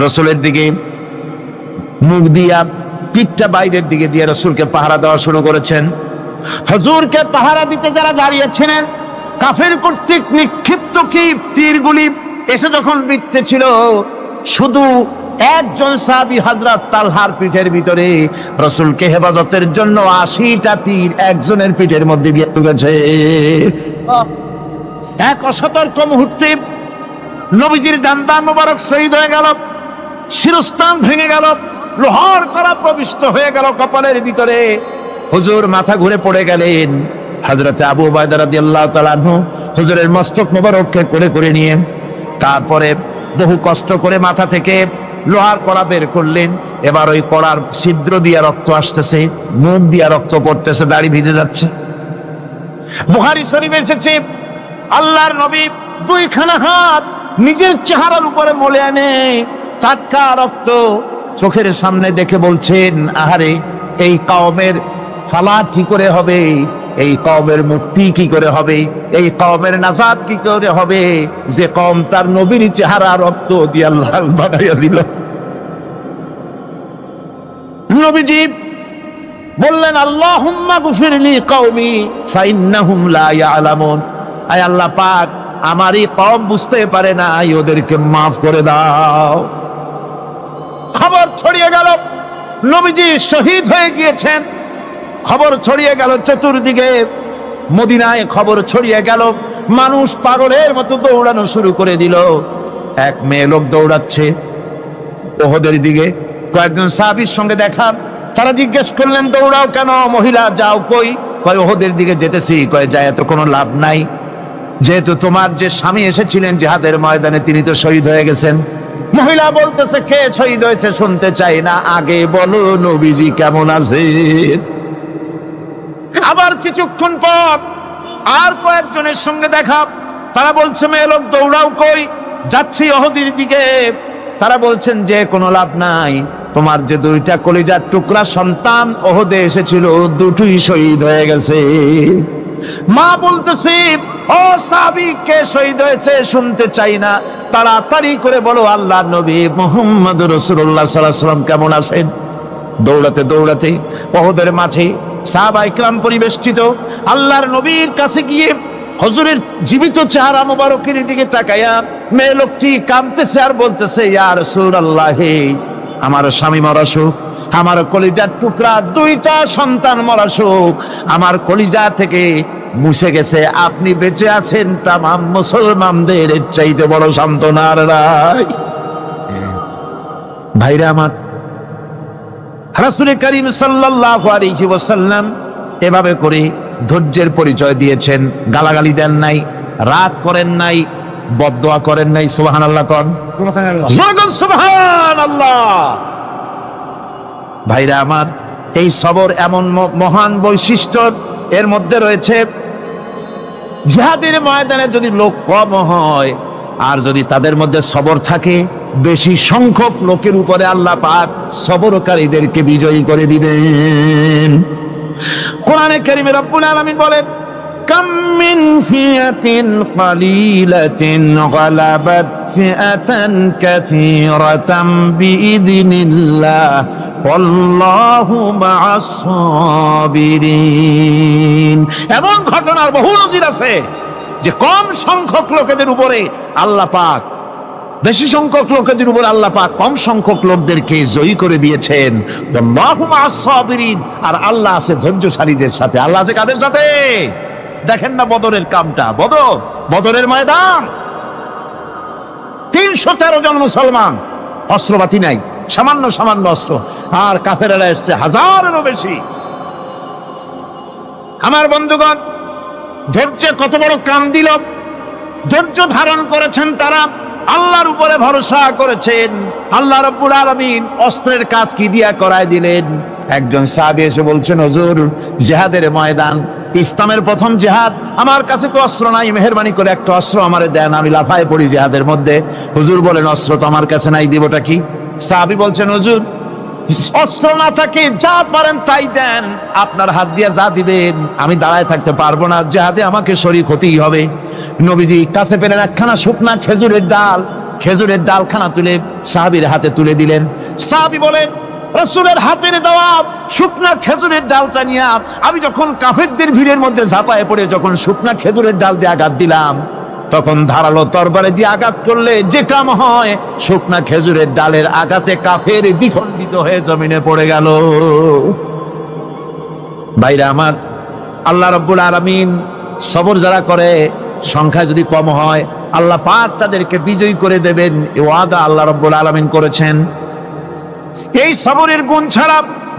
Speaker 2: রাসূলের দিকে মুখ দিয়া, পিঠটা বাইরের দিকে দিয়ে রাসূলকে পাহারা দেওয়া শুরু করেছেন। হুজুরকে পাহারা দিতে যারা দাঁড়িয়েছিলেন, কাফের কর্তৃক নিক্ষিপ্ত কি তীরগুলি এসে যখন বিঁধতেছিল, শুধু একজন সাহাবী হযরত তালহার পিঠের ভিতরে রাসূলকে হেফাজতের জন্য 80টা তীর একজনের পিঠের মধ্যে দিয়ে ঢুকেছে। এক অসতর্ক মুহূর্তে নবীজির ডান্ডা মোবারক শহীদ হয়ে গেল, শিরস্থান ভেঙে গেল, লোহার কড়া প্রবিষ্ট হয়ে গেল কপালের ভিতরে। হুজুর মাথা ঘুরে পড়ে গেলেন। হযরত আবু উবাইদা রাদিয়াল্লাহু তাআলা আনহু হুজুরের মস্তক মোবারককে কোলে করে নিয়ে তারপরে বহু কষ্ট করে মাথা থেকে লোহার কড়া বের করলেন। এবার ওই কড়ার ছিদ্র দিয়ে রক্ত আসতেছে, মুখ দিয়ে রক্ত পড়তেছে, দাড়ি ভিজে যাচ্ছে। বুখারী শরীফে এসেছে, আল্লাহর নবী দুইখানা হাত নিজের চেহারার উপরে মলে আনে টাটকা রক্ত চোখের সামনে দেখে বলছেন, আহারে, এই কওমের ফালাত কি করে হবে, এই কওমের মুক্তি কি করে হবে, এই কওমের নাজাত কি করে হবে, যে কওম তার নবীর চেহারা রক্ত দিয়ে লাল বানাইয়া দিল। নবীজি বললেন, আল্লাহুম্মা গফিরলি কওমি ফাইন্নাহুম লা ইয়ালামুন। আয় আল্লাহ পাক, আমার এই কওম বুঝতে পারে না, ওদেরকে মাফ করে দাও। খবর ছড়িয়ে গেল নবীজি শহীদ হয়ে গিয়েছেন। খবর ছড়িয়ে গেল চতুর্দিকে, মদিনায় খবর ছড়িয়ে গেল। মানুষ পাগলের মতো দৌড়ানো শুরু করে দিল। এক মেয়ে লোক দৌড়াচ্ছে উহুদের দিকে, কয়েকজন সাহাবীর সঙ্গে দেখা। তারা জিজ্ঞেস করলেন, দৌড়াও কেন মহিলা, যাও কই? কয় উহুদের দিকে যেতেছি। কয় যায় তো কোনো লাভ নাই, যেহেতু তোমার যে স্বামী এসেছিলেন জিহাদের ময়দানে, তিনি তো শহীদ হয়ে গেছেন। মহিলা বলতেছে, কে শহীদ হয়েছে শুনতে চাই না, আগে বলো নবীজি কেমন আছে। আবার কিছুক্ষণ পর আর কয়েকজনের সঙ্গে দেখা। তারা বলছে, মেয়ে লোক দৌড়াও কই? যাচ্ছি উহুদের দিকে। তারা বলছেন, যে কোনো লাভ নাই, তোমার যে দুইটা কলিজার টুকরা সন্তান উহুদে এসেছিল, দুটোই শহীদ হয়ে গেছে। মা বলতেছে, ও সাহাবী, কে শহীদ হয়েছে শুনতে চাই না, তাড়াতাড়ি করে বলো আল্লাহর নবী মুহাম্মদ রাসূলুল্লাহ সাল্লাল্লাহু আলাইহি ওয়াসাল্লাম কেমন আছেন। দৌড়াতে দৌড়াতে উহুদের মাঠে সাহাবায়ে কিরাম পরিবেষ্টিত আল্লাহর নবীর কাছে গিয়ে হুজুরের জীবিত চেহারা মোবারকের দিকে তাকায়া মেয়ে লোকটি কাঁদতেছে আর বলতেছে, ইয়া রাসূলুল্লাহ, আমার স্বামী মরা শোক, আমার কলিজার টুকরা দুইটা সন্তান মরা শোক আমার কলিজা থেকে মুছে গেছে, আপনি বেঁচে আছেন, তামাম মুসলমানদের চাইতে বড় সান্ত্বনা আর নাই। ভাইরা আমার, রাসূল করিম সাল্লাল্লাহু আলাইহি ওয়াসাল্লাম এভাবে করে ধৈর্যের পরিচয় দিয়েছেন। গালাগালি দেন নাই, রাগ করেন নাই, বদদোয়া করেন নাই। সুবহানাল্লাহ কোন, সুবহানাল্লাহ। ভাইরা আমার, এই সবর এমন মহান বৈশিষ্ট্য, এর মধ্যে রয়েছে জিহাদের ময়দানে যদি লোক কম হয় আর যদি তাদের মধ্যে সবর থাকে, বেশি সংখ্যক লোকের উপরে আল্লাহ পাক সবরকারীদেরকে বিজয়ী করে দিবেন। কোরআনে কারীমে রব্বুল আলামিন বলেন, কাম মিন ফিয়াতিন কালিলাতিন গালাবাত ফিআতান কাসীরাতাম বিইذনিল্লাহ আল্লাহু মা'আস সাবিরিন। এমন ঘটনার বহু নজির আছে যে কম সংখ্যক লোকেদের উপরে আল্লাহ পাক, বেশি সংখ্যক লোকেদের উপর আল্লাহ পাক কম সংখ্যক লোকদেরকে জয়ী করে দিয়েছেন। আল্লাহু মা'আস সাবিরিন, আর আল্লাহ আছে ধৈর্যশালীদের সাথে। আল্লাহ আছে কাদের সাথে? দেখেন না বদরের কামটা, বদরের ময়দান, 313 জন মুসলমান, অস্ত্রপাতি নাই, সামান্য সামান্য অস্ত্র, আর কাফেরেরা এসছে হাজারেরও বেশি। আমার বন্ধুগণ, ধৈর্য কত বড় কাম দিল, ধৈর্য ধারণ করেছেন তারা, আল্লাহর উপরে ভরসা করেছেন। আল্লাহ রাব্বুল আলামিন অস্ত্রের কাজ কি দিয়া করায় দিলেন। একজন সাহাবী এসে বলছেন, হুজুর, জিহাদের ময়দান, ইসলামের প্রথম জিহাদ, আমার কাছে তো অস্ত্র নাই, মেহেরবানি করে একটা অস্ত্র আমারে দেন, আমি লাফায় পড়ি জিহাদের মধ্যে। হুজুর বলেন, অস্ত্র তো আমার কাছে নাই, দিবটা কি? সাহাবী বলছেন, হুজুর, অস্ত্র না থাকে যা পারেন তাই দেন, আপনার হাত দিয়ে যা দিবেন আমি দাঁড়ায় থাকতে পারবো না, জিহাদে আমাকে শরীক হতেই হবে। নবীজি কাছে পেলেন একখানা শুকনা খেজুরের ডালখানা তুলে সাহাবীর হাতে তুলে দিলেন। সাহাবী বলেন, রাসূলের হাতের দেওয়া শুকনা খেজুরের ডালটা নিয়ে আমি যখন কাফেরদের ভিড়ের মধ্যে ঝাঁপায় পড়ে যখন শুকনা খেজুরের ডাল দিয়ে আঘাত দিলাম, তখন ধারালো তরবারে দিয়ে আঘাত করলে যে কাম হয়, শুকনা খেজুরের ডালের আঘাতে কাফের দ্বিখণ্ডিত হয়ে জমিনে পড়ে গেল। ভাইরা আমার, আল্লাহ রাব্বুল আলামিন সবর যারা করে, সংখ্যা যদি কম হয়, আল্লাহ পাক তাদেরকে বিজয়ী করে দেবেন, এই ওয়াদা আল্লাহ রাব্বুল আলামিন করেছেন। এই সবরের গুণ ছাড়া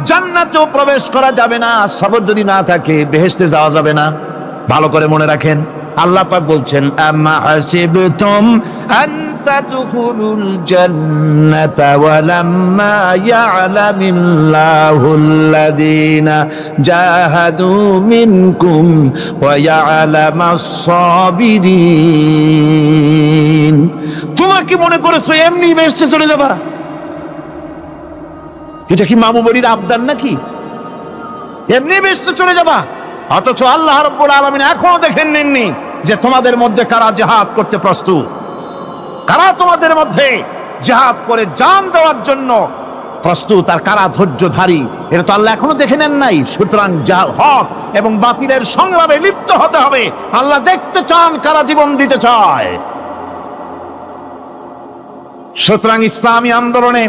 Speaker 2: জান্নাতেও প্রবেশ করা যাবে না, সবর যদি না থাকে বেহেশতে যাওয়া যাবে না। ভালো করে মনে রাখেন, আল্লাহ পাক বলছেন, আম্মা হাসিবতুম আন তাদখুলুল জান্নাতা ওয়া লাম্মা ইয়া'লামিল্লাহুল্লাযীনা জাহাদু মিনকুম ওয়া ইয়া'লামাস সাবিরিন। তোমরা কি মনে করেছো এমনি বেহেশতে চলে যাবা? এটা কি মামু বাড়ির আবদার নাকি? এমনি বেহেশতে চলে যাবা? অথচ আল্লাহ রাব্বুল আলামিন এখনো দেখেন নেননি যে তোমাদের মধ্যে কারা জিহাদ করতে প্রস্তুত, কারা তোমাদের মধ্যে জিহাদ করে জান দেওয়ার জন্য প্রস্তুত, আর কারা ধৈর্যধারী, এটা তো আল্লাহ এখনো দেখে নেন নাই। সুতরাং হক এবং বাতিলের সংগ্রামে লিপ্ত হতে হবে। আল্লাহ দেখতে চান কারা জীবন দিতে চায়। সুতরাং ইসলামী আন্দোলনে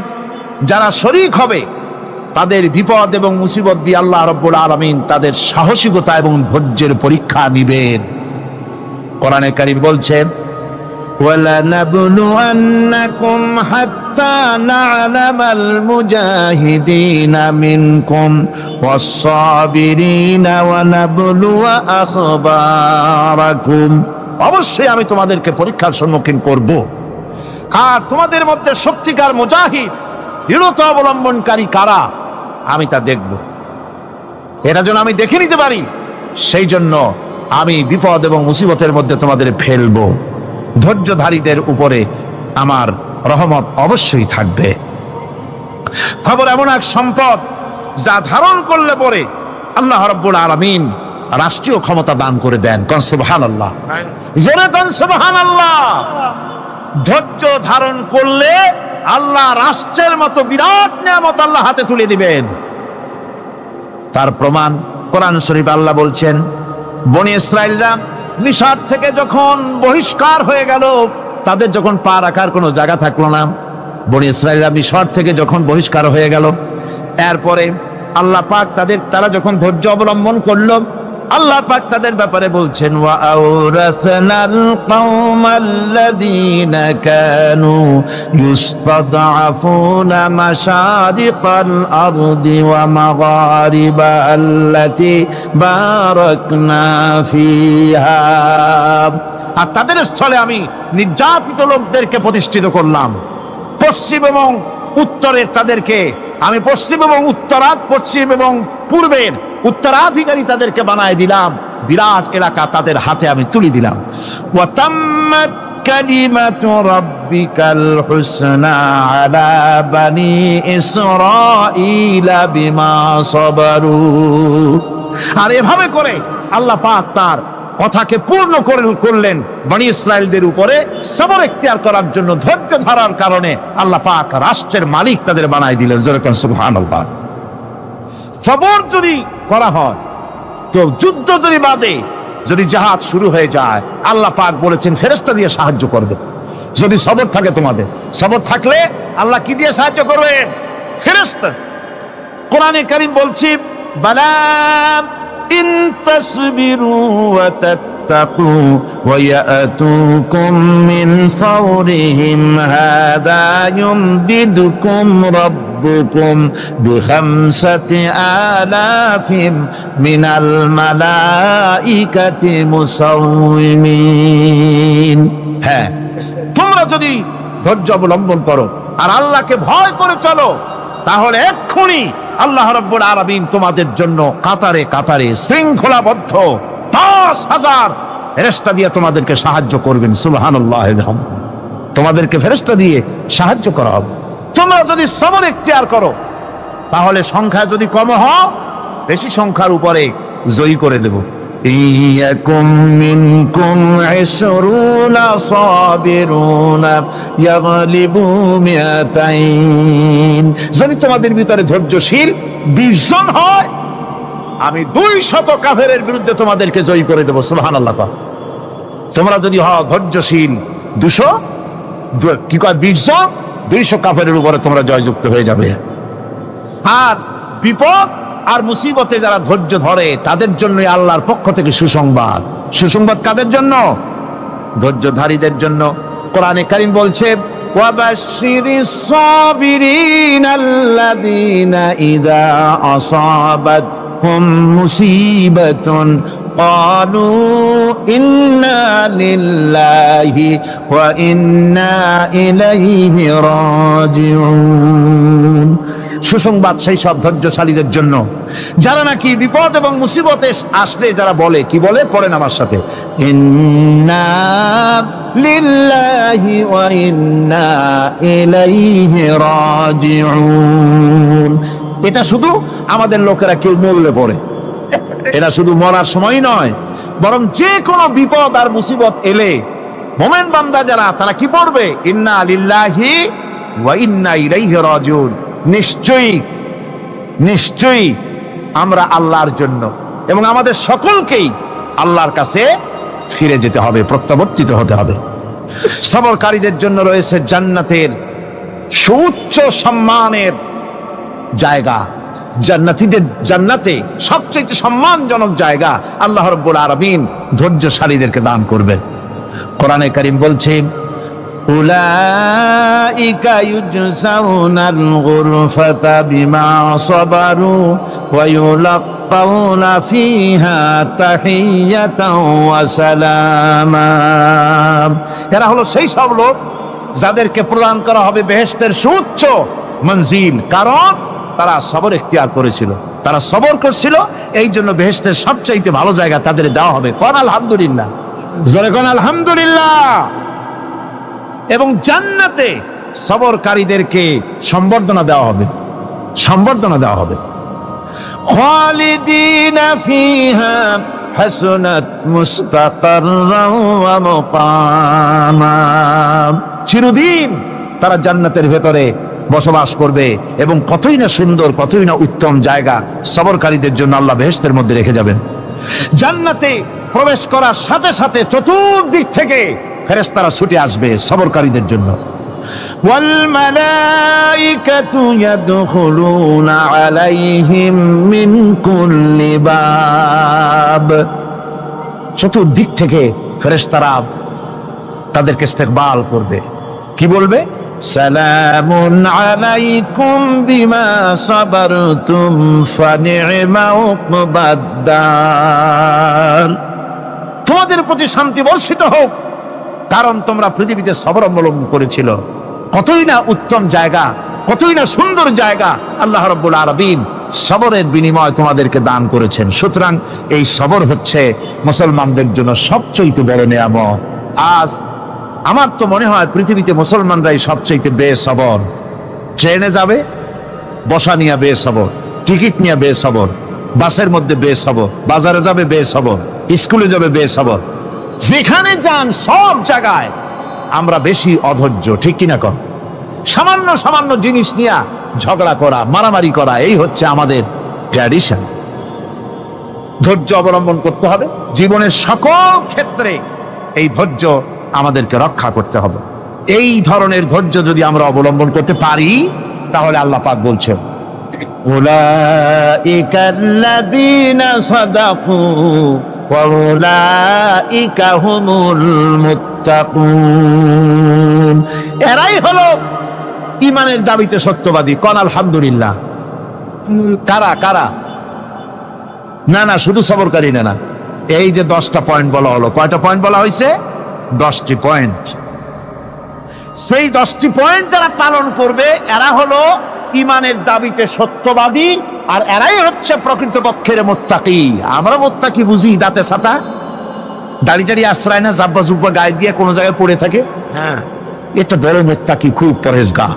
Speaker 2: যারা শরীক হবে, তাদের বিপদ এবং মুসিবত দিয়ে আল্লাহ রাব্বুল আলামিন তাদের সাহসিকতা এবং ধৈর্যের পরীক্ষা নিবেন। কোরআনে কারীম বলছেন, وَلَنَبْلُوَنَّكُمْ حَتَّى نَعْلَمَ الْمُجَاهِدِينَ مِنكُمْ وَالصَّابِرِينَ وَنَبْلُوَ أَخْبَارَكُمْ। অবশ্যই আমি তোমাদেরকে পরীক্ষার সম্মুখীন করব, আর তোমাদের মধ্যে সত্যিকার মুজাহিদ, দৃঢ়তা অবলম্বনকারী কারা, আমি তা দেখব। এটা যেন আমি দেখে নিতে পারি, সেই জন্য আমি বিপদ এবং মুসিবতের মধ্যে তোমাদের ফেলবো। ধৈর্যধারীদের উপরে আমার রহমত অবশ্যই থাকবে। খবর এমন এক সম্পদ যা ধারণ করলে পরে আল্লাহ রাব্বুল আলামিন রাষ্ট্রীয় ক্ষমতা দান করে দেন। কোন সুবহানাল্লাহ, জোরে কোন সুবহানাল্লাহ। ধৈর্য ধারণ করলে আল্লাহ রাষ্ট্রের মতো বিরাট নিয়ামত আল্লাহ হাতে তুলে দিবেন। তার প্রমাণ কোরআন শরীফ আল্লাহ বলছেন, বনি ইসরাইলরা মিশর থেকে যখন বহিষ্কার হয়ে গেল, তাদের যখন পা রাখার কোনো জায়গা থাকলো না, বনি ইসরাইলরা মিশর থেকে যখন বহিষ্কার হয়ে গেল, এরপরে আল্লাহ পাক তারা যখন ধৈর্য অবলম্বন করলো, আল্লাহ পাক তাদের ব্যাপারে বলছেন, ওয়া আওরাসনাল কওমাল্লাযীনা কানু ইউস্তাদআফুনা মাশারিকাল আরদি ওয়া মাগারিবা আল্লাতী বারাকনা ফিহা। আর তাদের স্থলে আমি নির্যাতিত লোকদেরকে প্রতিষ্ঠিত করলাম। পশ্চিম এবং উত্তরের তাদেরকে আমি পশ্চিম এবং পশ্চিম এবং পূর্বের উত্তরাধিকারী তাদেরকে বানায় দিলাম। বিরাট এলাকা তাদের হাতে আমি তুলে দিলাম। ওয়া তাম্মাত কালিমাতু রাব্বিকাল হুসনা আলা বানি ইসরাঈলা বিমা সাবারু। আর এভাবে করে আল্লাহ পাক তার কথাকে পূর্ণ করলেন বনি ইসরাইলদের উপরে। সবর এখতিয়ার করার জন্য, ধৈর্য ধরার কারণে আল্লাহ পাক রাষ্ট্রের মালিক তাদের বানাই দিলেন। যেরকম সুবহানাল্লাহ। সবর যদি করা হয় তো, যুদ্ধ যদি বাদে, যদি জাহাজ শুরু হয়ে যায়, আল্লাহ পাক বলেছেন ফেরেশতা দিয়ে সাহায্য করবে। যদি সবর থাকে তোমাদের, সবর থাকলে আল্লাহ কি দিয়ে সাহায্য করবেন? ফেরেশতা। কোরআনে কারীম বলছি, বালা ইন তাসবিরু ওয়া তাত্তাকু ওয়া ইয়াতুকুম মিন ফাওরিহিম হাদা ইউমদিদুকুম রাব্বুকুম বিখামসাতি আলাফিম মিনাল মালাইকাতি মুসাউমিন। হ্যাঁ, তোমরা যদি ধৈর্য অবলম্বন করো আর আল্লাহকে ভয় করে চলো, তাহলে এক্ষুনি আল্লাহ রাব্বুল আলামিন তোমাদের জন্য কাতারে কাতারে শৃঙ্খলাবদ্ধ 10,000 ফেরেশতা দিয়ে তোমাদেরকে সাহায্য করবেন। সুবহানাল্লাহ। তোমাদেরকে ফেরেশতা দিয়ে সাহায্য করা হবে। তোমরা যদি সবর এখতিয়ার করো, তাহলে সংখ্যা যদি কম হয়, বেশি সংখ্যার উপরে জয়ী করে দেব। ইয়াকুম মিনকুম 20 সাবিরুনা ইয়াগলিবু মিয়াতাইন। যদি তোমাদের ভিতরে ধৈর্যশীল 20 জন হয়, আমি 200 কাফেরের বিরুদ্ধে তোমাদেরকে জয়ী করে দেব। সুবহানাল্লাহ। তোমরা যদি হও ধৈর্যশীল 200, কি কয় 20 জন, 200 কাফেরের উপরে তোমরা জয়যুক্ত হয়ে যাবে। আর বিপদ আর মুসিবতে যারা ধৈর্য ধরে, তাদের জন্য আল্লাহর পক্ষ থেকে সুসংবাদ। সুসংবাদ কাদের জন্য? ধৈর্যধারীদের জন্য। কোরআনে কারীম বলছে, ওয়াবাশশিরিস সাবিরিনাল্লাযীনা ইযা আসাবাতহুম মুসিবাতুন ক্বালু ইন্না লিল্লাহি ওয়া ইন্না ইলাইহি রাজিউন। সুসংবাদ সেই সব ধৈর্যশালীদের জন্য যারা নাকি বিপদ এবং মুসিবতে আসলে যারা বলে, কি বলে? পড়েন আমার সাথে, ইন্না লিল্লাহি ওয়া ইন্না ইলাইহি রাজিউন। এটা শুধু আমাদের লোকেরা কেউ মরলে পড়ে, এটা শুধু মরার সময় নয়, বরং যে কোনো বিপদ আর মুসিবত এলে মুমিন বান্দা যারা, তারা কি পড়বে? ইন্না লিল্লাহি ওয়া ইন্না ইলাইহি রাজিউন। নিশ্চয়ই নিশ্চয়ই আমরা আল্লাহর জন্য এবং আমাদের সকলকেই আল্লাহর কাছে ফিরে যেতে হবে, প্রত্যাবর্তিত হতে হবে। সবরকারীদের জন্য রয়েছে জান্নাতের সুউচ্চ সম্মানের জায়গা। জান্নাতে সবচেয়ে সম্মানজনক জায়গা আল্লাহ রাব্বুল আলামিন ধৈর্যশালীদেরকে দান করবেন। কোরআনে কারীম বলছে, উলাইকা ইউজসাউনাল গুরফাতা বিমা সাবারু ওয়া ইউলাক্কাউনা ফিহা তাহিয়াতাও ওয়া সালামা। এরা হলো সেই সব লোক যাদেরকে প্রদান করা হবে বেহেশতের সুউচ্চ মঞ্জিল, কারণ তারা সবর এখতিয়ার করেছিল, তারা সবর করছিল, এই জন্য বেহেশতের সবচাইতে ভালো জায়গা তাদের দেওয়া হবে। কোন আলহামদুলিল্লাহ, জোরে কোন আলহামদুলিল্লাহ। এবং জান্নাতে সবরকারীদেরকে সম্বর্ধনা দেওয়া হবে, সম্বর্ধনা দেওয়া হবে। খালিদিনা ফিহা হাসুনাত মুস্তাকাররাও ওয়া মুকামা। চিরদিন তারা জান্নাতের ভেতরে বসবাস করবে এবং কতই না সুন্দর, কতই না উত্তম জায়গা সবরকারীদের জন্য আল্লাহ বেহেশতের মধ্যে রেখে যাবেন। জান্নাতে প্রবেশ করার সাথে সাথে চতুর্দিক থেকে ফেরেশতারা ছুটে আসবে সবরকারীদের জন্য। ওয়াল মালাইকাতু ইয়াদখুলুনা আলাইহিম মিন কুল্লি বাব। চতুর্দিক থেকে ফেরেশতারা তাদেরকে ইস্তেকবাল করবে, কি বলবে? সালামুন আলাইকুম বিমা সাবারতুম ফানি'মা উকবাদ-দার। তোমাদের প্রতি শান্তি বর্ষিত হোক, কারণ তোমরা পৃথিবীতে সবর অবলম্বন করেছিল। কতই না উত্তম জায়গা, কতই না সুন্দর জায়গা আল্লাহ রাব্বুল আলামিন সবরের বিনিময় তোমাদেরকে দান করেছেন। সুতরাং এই সবর হচ্ছে মুসলমানদের জন্য সবচেয়ে বড় নিয়ামত। আজ আমার তো মনে হয় পৃথিবীতে মুসলমানরাই সবচেয়ে বেসবর। ট্রেনে যাবে, বসা নিয়ে বেসবর, টিকিট নিয়ে বেসবর, বাসের মধ্যে বেসবর, বাজারে যাবে বেসবর, স্কুলে যাবে বেসবর, যেখানে যান সব জায়গায় আমরা বেশি অধৈর্য, ঠিক কিনা কর? সামান্য সামান্য জিনিস নিয়ে ঝগড়া করা, মারামারি করা, এই হচ্ছে আমাদের ট্র্যাডিশন। ধৈর্য অবলম্বন করতে হবে জীবনের সকল ক্ষেত্রে। এই ধৈর্য আমাদেরকে রক্ষা করতে হবে। এই ধরনের ধৈর্য যদি আমরা অবলম্বন করতে পারি, তাহলে আল্লাহ পাক বলছেন উলাইকাল্লাযীনা সাদাকু ওয়া উলাইকা হুমুল মুত্তাকুন। এরাই হলো ঈমানের দাবিতে সত্যবাদী। কোন আলহামদুলিল্লাহ। কারা কারা? না শুধু সবরকারী না। এই যে 10টা পয়েন্ট বলা হলো, কয়টা পয়েন্ট বলা হয়েছে? 10টি পয়েন্ট। সেই 10টি পয়েন্ট যারা পালন করবে এরা হলো ঈমানের দাবিতে সত্যবাদী, আর এরাই হচ্ছে প্রকৃতপক্ষের মুত্তাকি। আমরা মুত্তাকি বুঝি দাঁতে ছাতা, দাড়ি টাড়ি আশ্রয় না, জাব্বা জুব্বা গায়ে দিয়ে কোনো জায়গায় পড়ে থাকে। হ্যাঁ, এটা বড় মুত্তাকি, খুব পরহেজগার।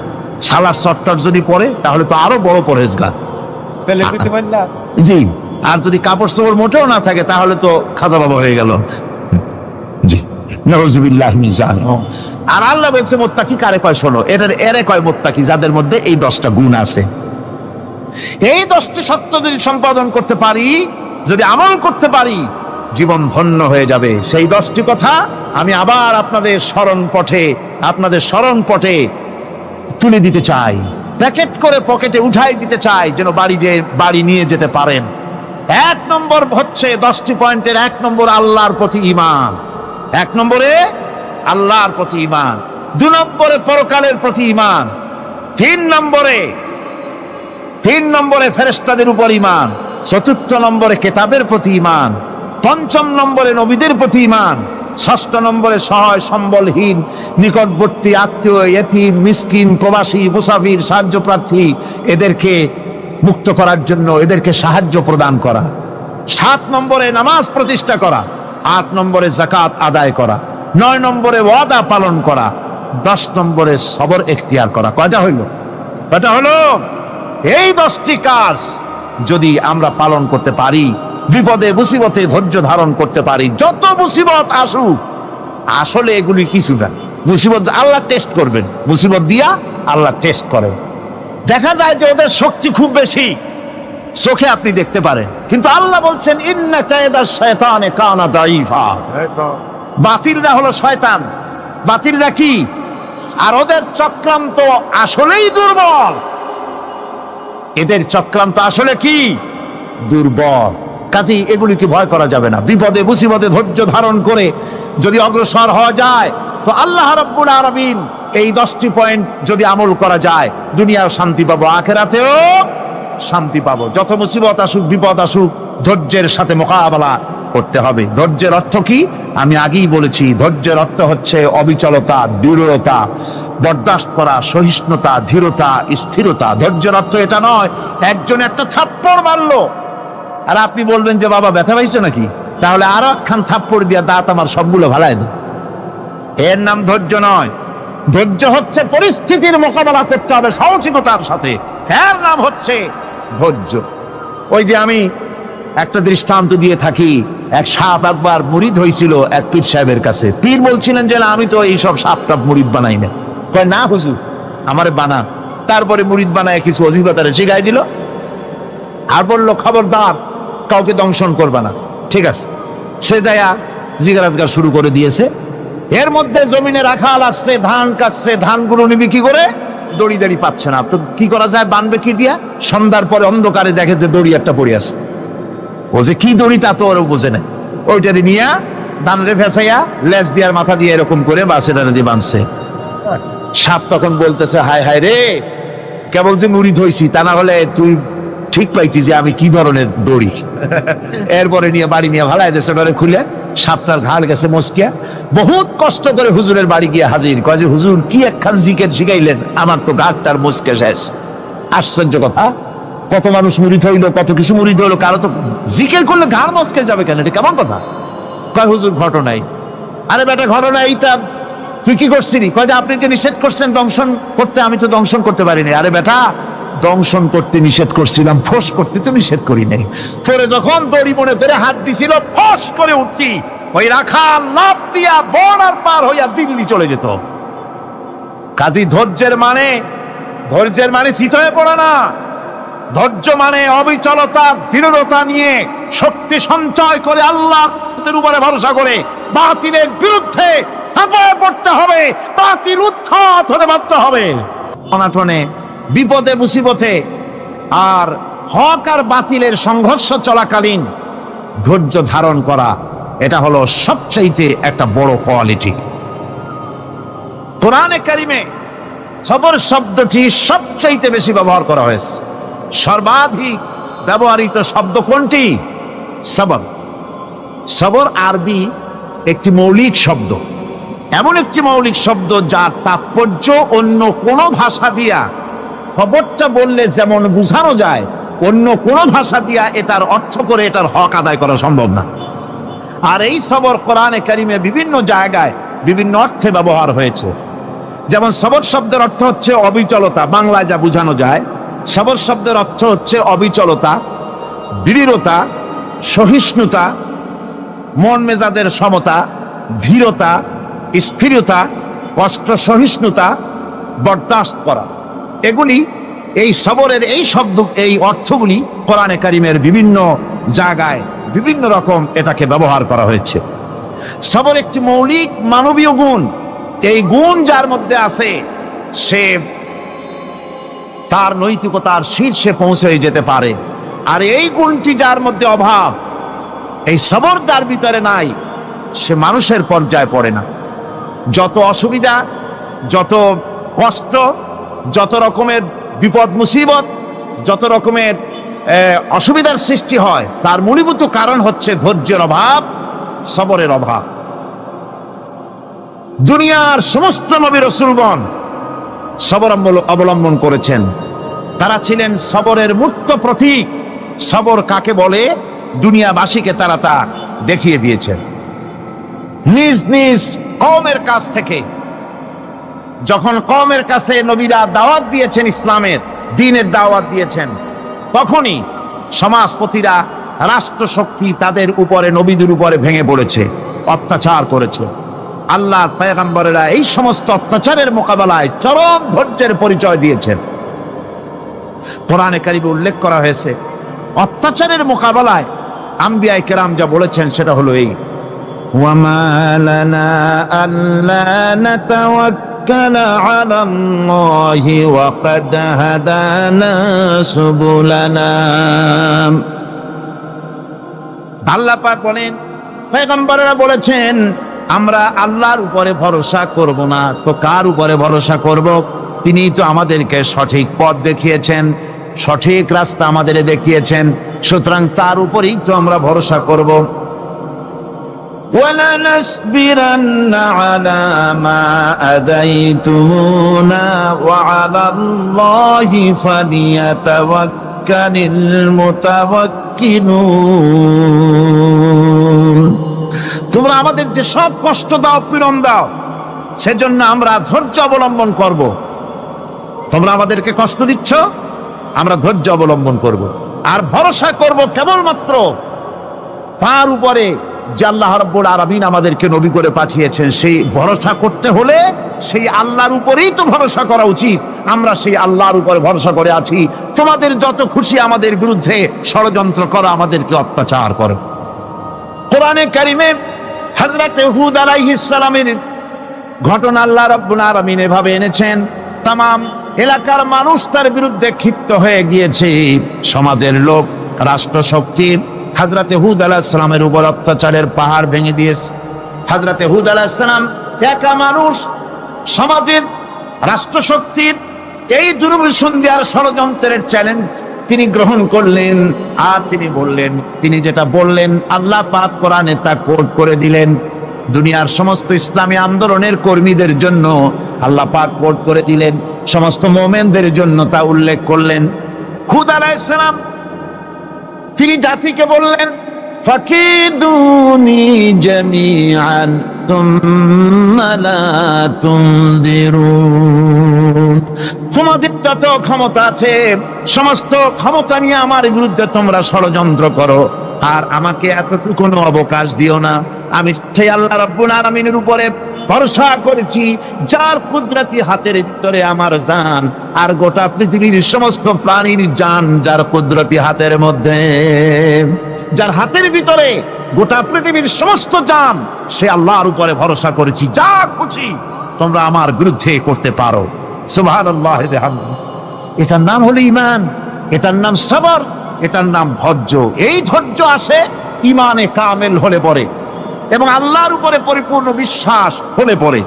Speaker 2: সালার চট্টর যদি পড়ে তাহলে তো আরো বড় পরহেজগার। জি, আর যদি কাপড় চোপড় মোটেও না থাকে তাহলে তো খাজা বাবা হয়ে গেল। জি, নাউযুবিল্লাহ মিন যালিক। আর আল্লাহ বলছে মুত্তাকি কারে কয় শোনো, এরে কয় মুত্তাকি যাদের মধ্যে এই 10টা গুণ আছে। এই 10টি সত্য যদি সম্পাদন করতে পারি, যদি আমল করতে পারি, জীবন ধন্য হয়ে যাবে। সেই 10টি কথা আমি আবার আপনাদের স্মরণ পটে তুলে দিতে চাই, প্যাকেট করে পকেটে উঠাই দিতে চাই, যেন বাড়ি নিয়ে যেতে পারেন। 1 নম্বর হচ্ছে 10টি পয়েন্টের 1 নম্বর আল্লাহর প্রতি ঈমান। 1 নম্বরে আল্লাহর প্রতি ঈমান, 2 নম্বরে পরকালের প্রতি ঈমান, 3 নম্বরে ফেরেশতাদের উপর ঈমান, 4র্থ নম্বরে কিতাবের প্রতি ঈমান, 5ম নম্বরে নবীদের প্রতি ঈমান, 6ষ্ঠ নম্বরে সহায় সম্বলহীন নিকটবর্তী আত্মীয়, ইয়েতিম, মিসকিন, প্রবাসী, মুসাফির, সাহায্য প্রার্থী, এদেরকে মুক্ত করার জন্য এদেরকে সাহায্য প্রদান করা, 7 নম্বরে নামাজ প্রতিষ্ঠা করা, 8 নম্বরে যাকাত আদায় করা, 9 নম্বরে ওয়াদা পালন করা, 10 নম্বরে সবর এখতিয়ার করা। কয়টা হইল? এই 10টি কাজ যদি আমরা পালন করতে পারি, বিপদে মুসিবতে ধৈর্য ধারণ করতে পারি, যত মুসিবত আসুক, আসলে এগুলি কিছু না। মুসিবত আল্লাহ টেস্ট করবেন, মুসিবত দিয়া আল্লাহ টেস্ট করেন। দেখা যায় যে ওদের শক্তি খুব বেশি, চোখে আপনি দেখতে পারেন, কিন্তু আল্লাহ বলছেন ইন্না কায়দাশ শায়তানে কানা দাঈফা। বাতিলরা হলো শয়তান। বাতিলরা কি? আর ওদের চক্রান্ত আসলেই দুর্বল। এদের চক্রান্ত আসলে কি? দুর্বল। কাজেই এগুলিকে ভয় করা যাবে না। বিপদে মুসিবতে ধৈর্য ধারণ করে যদি অগ্রসর হওয়া যায়, তো আল্লাহ রাব্বুল আলামিন এই 10টি পয়েন্ট যদি আমল করা যায়, দুনিয়াও শান্তি পাবো, আখিরাতেও শান্তি পাবো। যত মুসিবত আসুক, বিপদ আসুক, ধৈর্যের সাথে মোকাবেলা করতে হবে। ধৈর্যের অর্থ কি? আমি আগেই বলেছি, ধৈর্যের অর্থ হচ্ছে অবিচলতা, দৃঢ়তা, বরদাস্ত করা, সহিষ্ণুতা, ধীরতা, স্থিরতা। ধৈর্যের অর্থ এটা নয় একজন একটা থাপ্পড় মারলো আর আপনি বলবেন যে বাবা ব্যথা পাইছে নাকি, তাহলে আরো একখান থাপ্পড় দিয়া দাঁত আমার সবগুলো ভালাই দেয়। এর নাম ধৈর্য নয়। ধৈর্য হচ্ছে পরিস্থিতির মোকাবেলা করতে হবে সাহসিকতার সাথে, এর নাম হচ্ছে ধৈর্য। ওই যে আমি একটা দৃষ্টান্ত দিয়ে থাকি। এক সাপ একবার মুরিদ হয়েছিল এক পীর সাহেবের কাছে। পীর বলছিলেন যে না, আমি তো এইসব সাপ টাপ মুরিদ বানাই না। কয় না হুজুর, আমারে বানা। তারপরে মুরিদ বানায় কিছু অজিফাতারে শিখাই দিল, আর বললো খবরদার কাউকে দংশন করবা না। ঠিক আছে, সে যায়া জিগারাজগার শুরু করে দিয়েছে। এর মধ্যে জমিনে রাখাল আসছে, ধান কাটছে, ধানগুলো নিবি কি করে, দড়ি দাড়ি পাচ্ছে না। তো কি করা যায়, বানবে কি দিয়া? সন্ধ্যার পরে অন্ধকারে দেখে যে দড়ি একটা পড়ে আছে। ও যে কি দড়ি তা তো ওরা বোঝে না, ওইটারে নিয়ে ধানরে ফেসাইয়া লেজ দিয়ার মাথা দিয়ে এরকম করে বাসেটারে দিয়ে বাঁধছে। সাপ তখন বলতেছে, হায় হায় রে, কেবল যে মুরিদ হইছি, তা না হলে তুই ঠিক পাইতি যে আমি কি ধরনের দড়ি। এরপরে নিয়ে বাড়ি নিয়ে ভালাই দেশে খুলে সাপটার ঘাড় গেছে মস্কিয়া। বহুত কষ্ট করে হুজুরের বাড়ি গিয়ে হাজির, কয় যে হুজুর কি একখান জিকের শিখাইলেন, আমার তো ঘাটটার মস্কে শেষ। আশ্চর্য কথা, কত মানুষ মুরিদ হইলো, কত কিছু মুরিদ হইলো, কারো তো জিকের করলে ঘাড় মস্কে যাবে কেন? এটা কেমন কথা? কয় হুজুর ঘটনাই। আরে বেটা ঘটনা এইটা, তুই কি করছিলি? কয় যে আপনি যে নিষেধ করছেন দংশন করতে, আমি তো দংশন করতে পারিনি। আরে বেটা, দংশন করতে নিষেধ করছিলাম, ফোঁস করতে তো নিষেধ করি নাই। তোরে যখন দড়ি মনে করে হাত দিছিল, ফোঁস করে উঠতি, ওই রাখা লাভ দিয়া বন আর পার হইয়া দিল্লি চলে যেত। কাজী ধৈর্যের মানে শীত হয়ে পড়ে না। ধৈর্য মানে অবিচলতা, দৃঢ়তা নিয়ে শক্তি সঞ্চয় করে আল্লাহর উপরে ভরসা করে বাতিলের বিরুদ্ধে ঝাঁপিয়ে পড়তে হবে, বাতিল উৎখাত হতে বাধ্য হবে। অনাটনে, বিপদে, মুসিবতে আর হক আর বাতিলের সংঘর্ষ চলাকালীন ধৈর্য ধারণ করা, এটা হলো সবচাইতে একটা বড় কোয়ালিটি। কোরআনে কারিমে সবর শব্দটি সবচাইতে বেশি ব্যবহার করা হয়েছে। সর্বাধিক ব্যবহৃত শব্দ কোনটি? সবর। সবর আরবি একটি মৌলিক শব্দ, এমন একটি মৌলিক শব্দ যার তাৎপর্য অন্য কোন ভাষা দিয়া খবরটা বললে যেমন বোঝানো যায়, অন্য কোন ভাষা দিয়া এটার অর্থ করে এটার হক আদায় করা সম্ভব না। আর এই সবর কোরআনে কারিমে বিভিন্ন জায়গায় বিভিন্ন অর্থে ব্যবহার হয়েছে। যেমন সবর শব্দের অর্থ হচ্ছে অবিচলতা, বাংলায় যা বোঝানো যায়। সবর শব্দের অর্থ হচ্ছে অবিচলতা, দৃঢ়তা, সহিষ্ণুতা, মন মেজাজের সমতা, ধীরতা, স্থিরতা, কষ্ট সহিষ্ণুতা, বরদাস্ত করা। এগুলি এই সবরের এই শব্দ, এই অর্থগুলি কোরআনে কারিমের বিভিন্ন জায়গায় বিভিন্ন রকম এটাকে ব্যবহার করা হয়েছে। সবর একটি মৌলিক মানবীয় গুণ। এই গুণ যার মধ্যে আছে, সে তার নৈতিকতার শীর্ষে পৌঁছে যেতে পারে। আর এই গুণটি যার মধ্যে অভাব, এই সবর যার ভিতরে নাই, সে মানুষের পর্যায়ে পড়ে না। যত অসুবিধা, যত কষ্ট, যত রকমের বিপদ মুসিবত, যত রকমের অসুবিধার সৃষ্টি হয়, তার মূলীভূত কারণ হচ্ছে ধৈর্যের অভাব, সবরের অভাব। দুনিয়ার সমস্ত নবী রাসূলগণ সবর অবলম্বন করেছেন। তারা ছিলেন সবরের মূর্ত প্রতীক। সবর কাকে বলে দুনিয়াবাসীকে তারা তা দেখিয়ে দিয়েছেন। নিজ নিজ কওমের কাছ থেকে যখন কওমের কাছে নবীরা দাওয়াত দিয়েছেন, ইসলামের দ্বীনের দাওয়াত দিয়েছেন, তখনই সমাজপতিরা, রাষ্ট্রশক্তি তাদের উপরে, নবীদের উপরে ভেঙে পড়েছে, অত্যাচার করেছে। আল্লাহর পয়গম্বরেরা এই সমস্ত অত্যাচারের মোকাবেলায় চরম ধৈর্যের পরিচয় দিয়েছেন। কোরআনে কারিমে উল্লেখ করা হয়েছে, অত্যাচারের মোকাবেলায় আম্বিয়া কেরাম যা বলেছেন সেটা হলো এই, ওয়ামা লানা আল্লা নাতাওয়াক্কালা আলাল্লাহি ওয়া ক্বাদ হাদানা সুবুলানা। আল্লাহ পাক বলেন, পয়গম্বরেরা বলেছেন আমরা আল্লাহর উপরে ভরসা করব না, তো কার উপরে ভরসা করব? তিনিই তো আমাদেরকে সঠিক পথ দেখিয়েছেন, সঠিক রাস্তা আমাদের দেখিয়েছেন, সুতরাং তার উপরেই তো আমরা ভরসা করব। ওয়ালানাসবিরান্না আলা মা আদাইতুমুনা ওয়া আলাল্লাহি ফালিয়াতাওয়াক্কালিল মুতাওয়াক্কিলুন। তোমরা আমাদের যে সব কষ্ট দাও, পীড়ন দাও, সেজন্য আমরা ধৈর্য অবলম্বন করব। তোমরা আমাদেরকে কষ্ট দিচ্ছ, আমরা ধৈর্য অবলম্বন করব আর ভরসা করব কেবলমাত্র তার উপরে যে আল্লাহ রাব্বুল আলামিন আমাদেরকে নবী করে পাঠিয়েছেন, সেই ভরসা করতে হলে সেই আল্লাহর উপরেই তো ভরসা করা উচিত। আমরা সেই আল্লাহর উপরে ভরসা করে আছি। তোমাদের যত খুশি আমাদের বিরুদ্ধে ষড়যন্ত্র করো, আমাদেরকে অত্যাচার করো। কোরআনে কারিমে হযরত হুদ আলাইহিস সালামের ঘটনা আল্লাহ রাব্বুল আলামিন এভাবে এনেছেন, তামাম এলাকার মানুষ তার বিরুদ্ধে ক্ষিপ্ত হয়ে গিয়েছে। সমাজের লোক, রাষ্ট্রশক্তি হযরত হুদ আলাইহিস সালামের উপর অত্যাচারের পাহাড় ভেঙে দিয়েছে। হযরত হুদ আলাইহিস সালাম একা মানুষ, সমাজের রাষ্ট্রশক্তির এই দুর্বিসন্ধি আর ষড়যন্ত্রের চ্যালেঞ্জ তিনি গ্রহণ করলেন। আর তিনি বললেন, তিনি যেটা বললেন আল্লাহ পাক কোরআনে তা কোট করে দিলেন। দুনিয়ার সমস্ত ইসলামী আন্দোলনের কর্মীদের জন্য আল্লাহ পাক কোট করে দিলেন, সমস্ত মুমিনদের জন্য তা উল্লেখ করলেন। হুদ আলাইহিস সালাম তিনি জাতিকে বললেন, ফাকিদুনি জামিআন তুম্মা লা তুনদিরুন। তোমাদের যত ক্ষমতা আছে সমস্ত ক্ষমতা নিয়ে আমার বিরুদ্ধে তোমরা ষড়যন্ত্র করো, আর আমাকে এতটুকু অবকাশ দিও না। আমি সেই আল্লাহ রাব্বুল আলামিনের উপরে ভরসা করেছি, যার কুদরতি হাতের ভিতরে আমার জান, আর গোটা পৃথিবীর সমস্ত প্রাণীর জান যার কুদরতি হাতের মধ্যে। যার হাতের ভিতরে গোটা পৃথিবীর সমস্ত জান, সে আল্লাহর উপরে ভরসা করেছি, যা খুশি তোমরা আমার বিরুদ্ধে করতে পারো। সুবহানাল্লাহ ওয়া বিহামদিহি। এটার নাম হলো ঈমান, এটার নাম সবর, এটার নাম ধৈর্য। এই ধৈর্য আসে ঈমানে কামেল হলে পরে এবং আল্লাহর উপরে পরিপূর্ণ বিশ্বাস হলে পরে।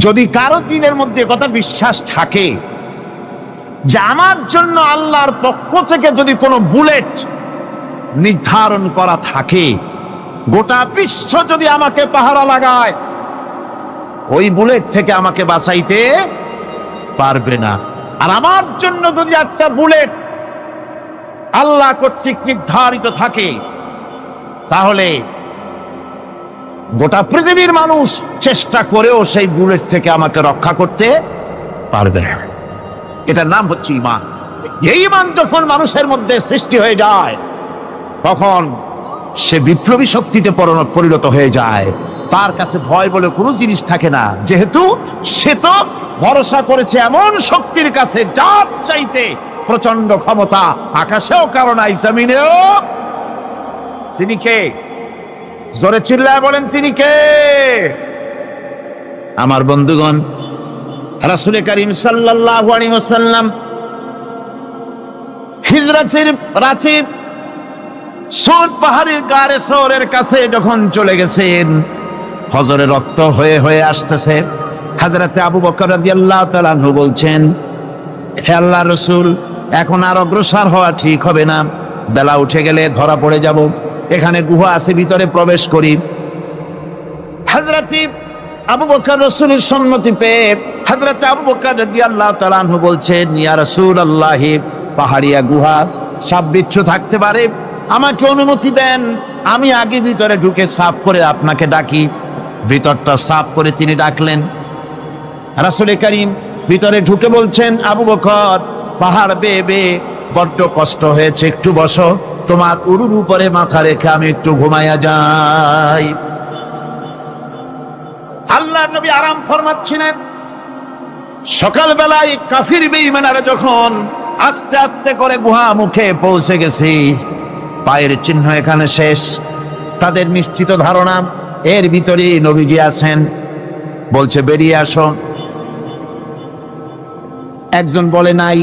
Speaker 2: যদি কারো দিনের মধ্যে কথা বিশ্বাস থাকে যে আমার জন্য আল্লাহর পক্ষ থেকে যদি কোনো বুলেট নির্ধারণ করা থাকে, গোটা বিশ্ব যদি আমাকে পাহারা লাগায়, ওই বুলেট থেকে আমাকে বাঁচাইতে পারবে না। আর আমার জন্য যদি একটা বুলেট আল্লাহ কর্তৃক নির্ধারিত থাকে, তাহলে গোটা পৃথিবীর মানুষ চেষ্টা করেও সেই বুলেট থেকে আমাকে রক্ষা করতে পারবে না। এটার নাম হচ্ছে ঈমান। এই ঈমান যখন মানুষের মধ্যে সৃষ্টি হয়ে যায়, তখন সে বিপ্লবী শক্তিতে পরিণত হয়ে যায়। তার কাছে ভয় বলে কোনো জিনিস থাকে না, যেহেতু সে তো ভরসা করেছে এমন শক্তির কাছে যার চাইতে প্রচন্ড ক্ষমতা আকাশেও কারো নাই, জমিনেও। তিনি কে? জোরে চিল্লায় বলেন, তিনি কে? আমার বন্ধুগণ, রাসূল করিম সাল্লাল্লাহু আলাইহি ওয়াসাল্লাম হিজরতের রাতে সৌর পাহাড়ের গাড়ে সৌরের কাছে যখন চলে গেছেন, ফজরের রক্ত হয়ে হয়ে আসতেছে। হযরতে আবু বকর রাদিয়াল্লাহু তাআলা আনহু বলছেন, হে আল্লাহর রাসূল, এখন আর অগ্রসর হওয়া ঠিক হবে না, বেলা উঠে গেলে ধরা পড়ে যাব। এখানে গুহা আছে, ভিতরে প্রবেশ করি। হযরতে আবু বকর রাসূলের সম্মতি পেয়ে হযরতে আবু বকর রাদিয়াল্লাহু তাআলা আনহু বলছেন, ইয়া রাসূলুল্লাহ, পাহাড়িয়া গুহা, সাপ বিচ্ছু থাকতে পারে, আমাকে অনুমতি দেন, আমি আগে ভিতরে ঢুকে সাফ করে আপনাকে ডাকি। ভিতরটা সাফ করে তিনি ডাকলেন। রাসূল করিম ভিতরে ঢুকে বলছেন, আবু বকর, পাহাড় বেয়ে বেয়ে বড্ড কষ্ট হয়েছে, একটু বসো, তোমার উরুর উপরে মাথা রেখে আমি একটু ঘুমাইয়া যাই। আল্লাহর নবী আরাম ফরমাচ্ছিলেন। সকালবেলায় কাফির বেঈমানরা যখন আস্তে আস্তে করে গুহা মুখে পৌঁছে গেছে, পায়ের চিহ্ন এখানে শেষ, তাদের নিশ্চিত ধারণা এর ভিতরে নবীজি আছেন। বলছে, বেরিয়ে আসো। একজন বলে নাই,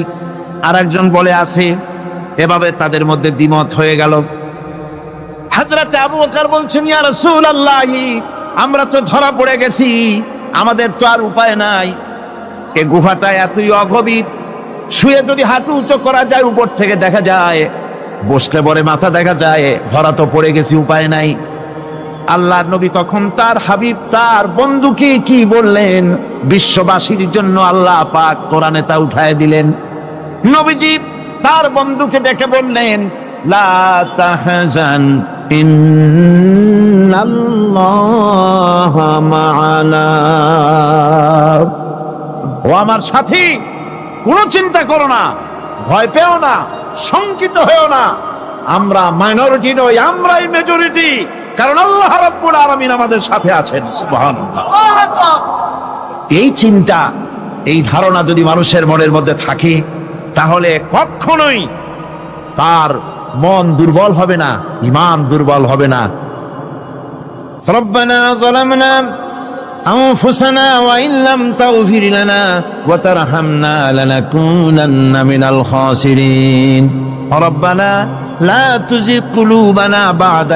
Speaker 2: আর একজন বলে আছে। এভাবে তাদের মধ্যে দ্বিমত হয়ে গেল। হযরত আবু বকর বলছেন, ইয়া রাসূলুল্লাহ, আমরা তো ধরা পড়ে গেছি, আমাদের তো আর উপায় নাই। এই গুহাটা এতই অগভীর, শুয়ে যদি হাঁটু উঁচু করা যায় উপর থেকে দেখা যায়, বসলে পরে মাথা দেখা যায়, ধরা তো পড়ে গেছি, উপায় নাই। আল্লাহর নবী তখন তার হাবিব, তার বন্ধুকে কি বললেন? বিশ্ববাসীর জন্য আল্লাহ পাক কোরআনে তা উঠায় দিলেন। নবীজি তার বন্ধুকে ডেকে বললেন, লা তাহজান ইন্নাল্লাহা মা'ানা। ও আমার সাথী, কোনো চিন্তা করো না, ভয় পেও না, শঙ্কিত হয়েও না, আমরা মাইনরিটি নই, আমরাই মেজরিটি, কারণ আল্লাহ রাব্বুল আলামিন আমাদের সাথে আছেন। সুবহানাল্লাহ। এই চিন্তা, এই ধারণা যদি মানুষের মনের মধ্যে থাকে, তাহলে কখনোই তার মন দুর্বল হবে না, ঈমান দুর্বল হবে না।
Speaker 3: ربنا ظلمنا أنفسنا وإن لم تغفر لنا وترحمنا لنكونن من الخاسرين ربنا لا تزغ قلوبنا بعد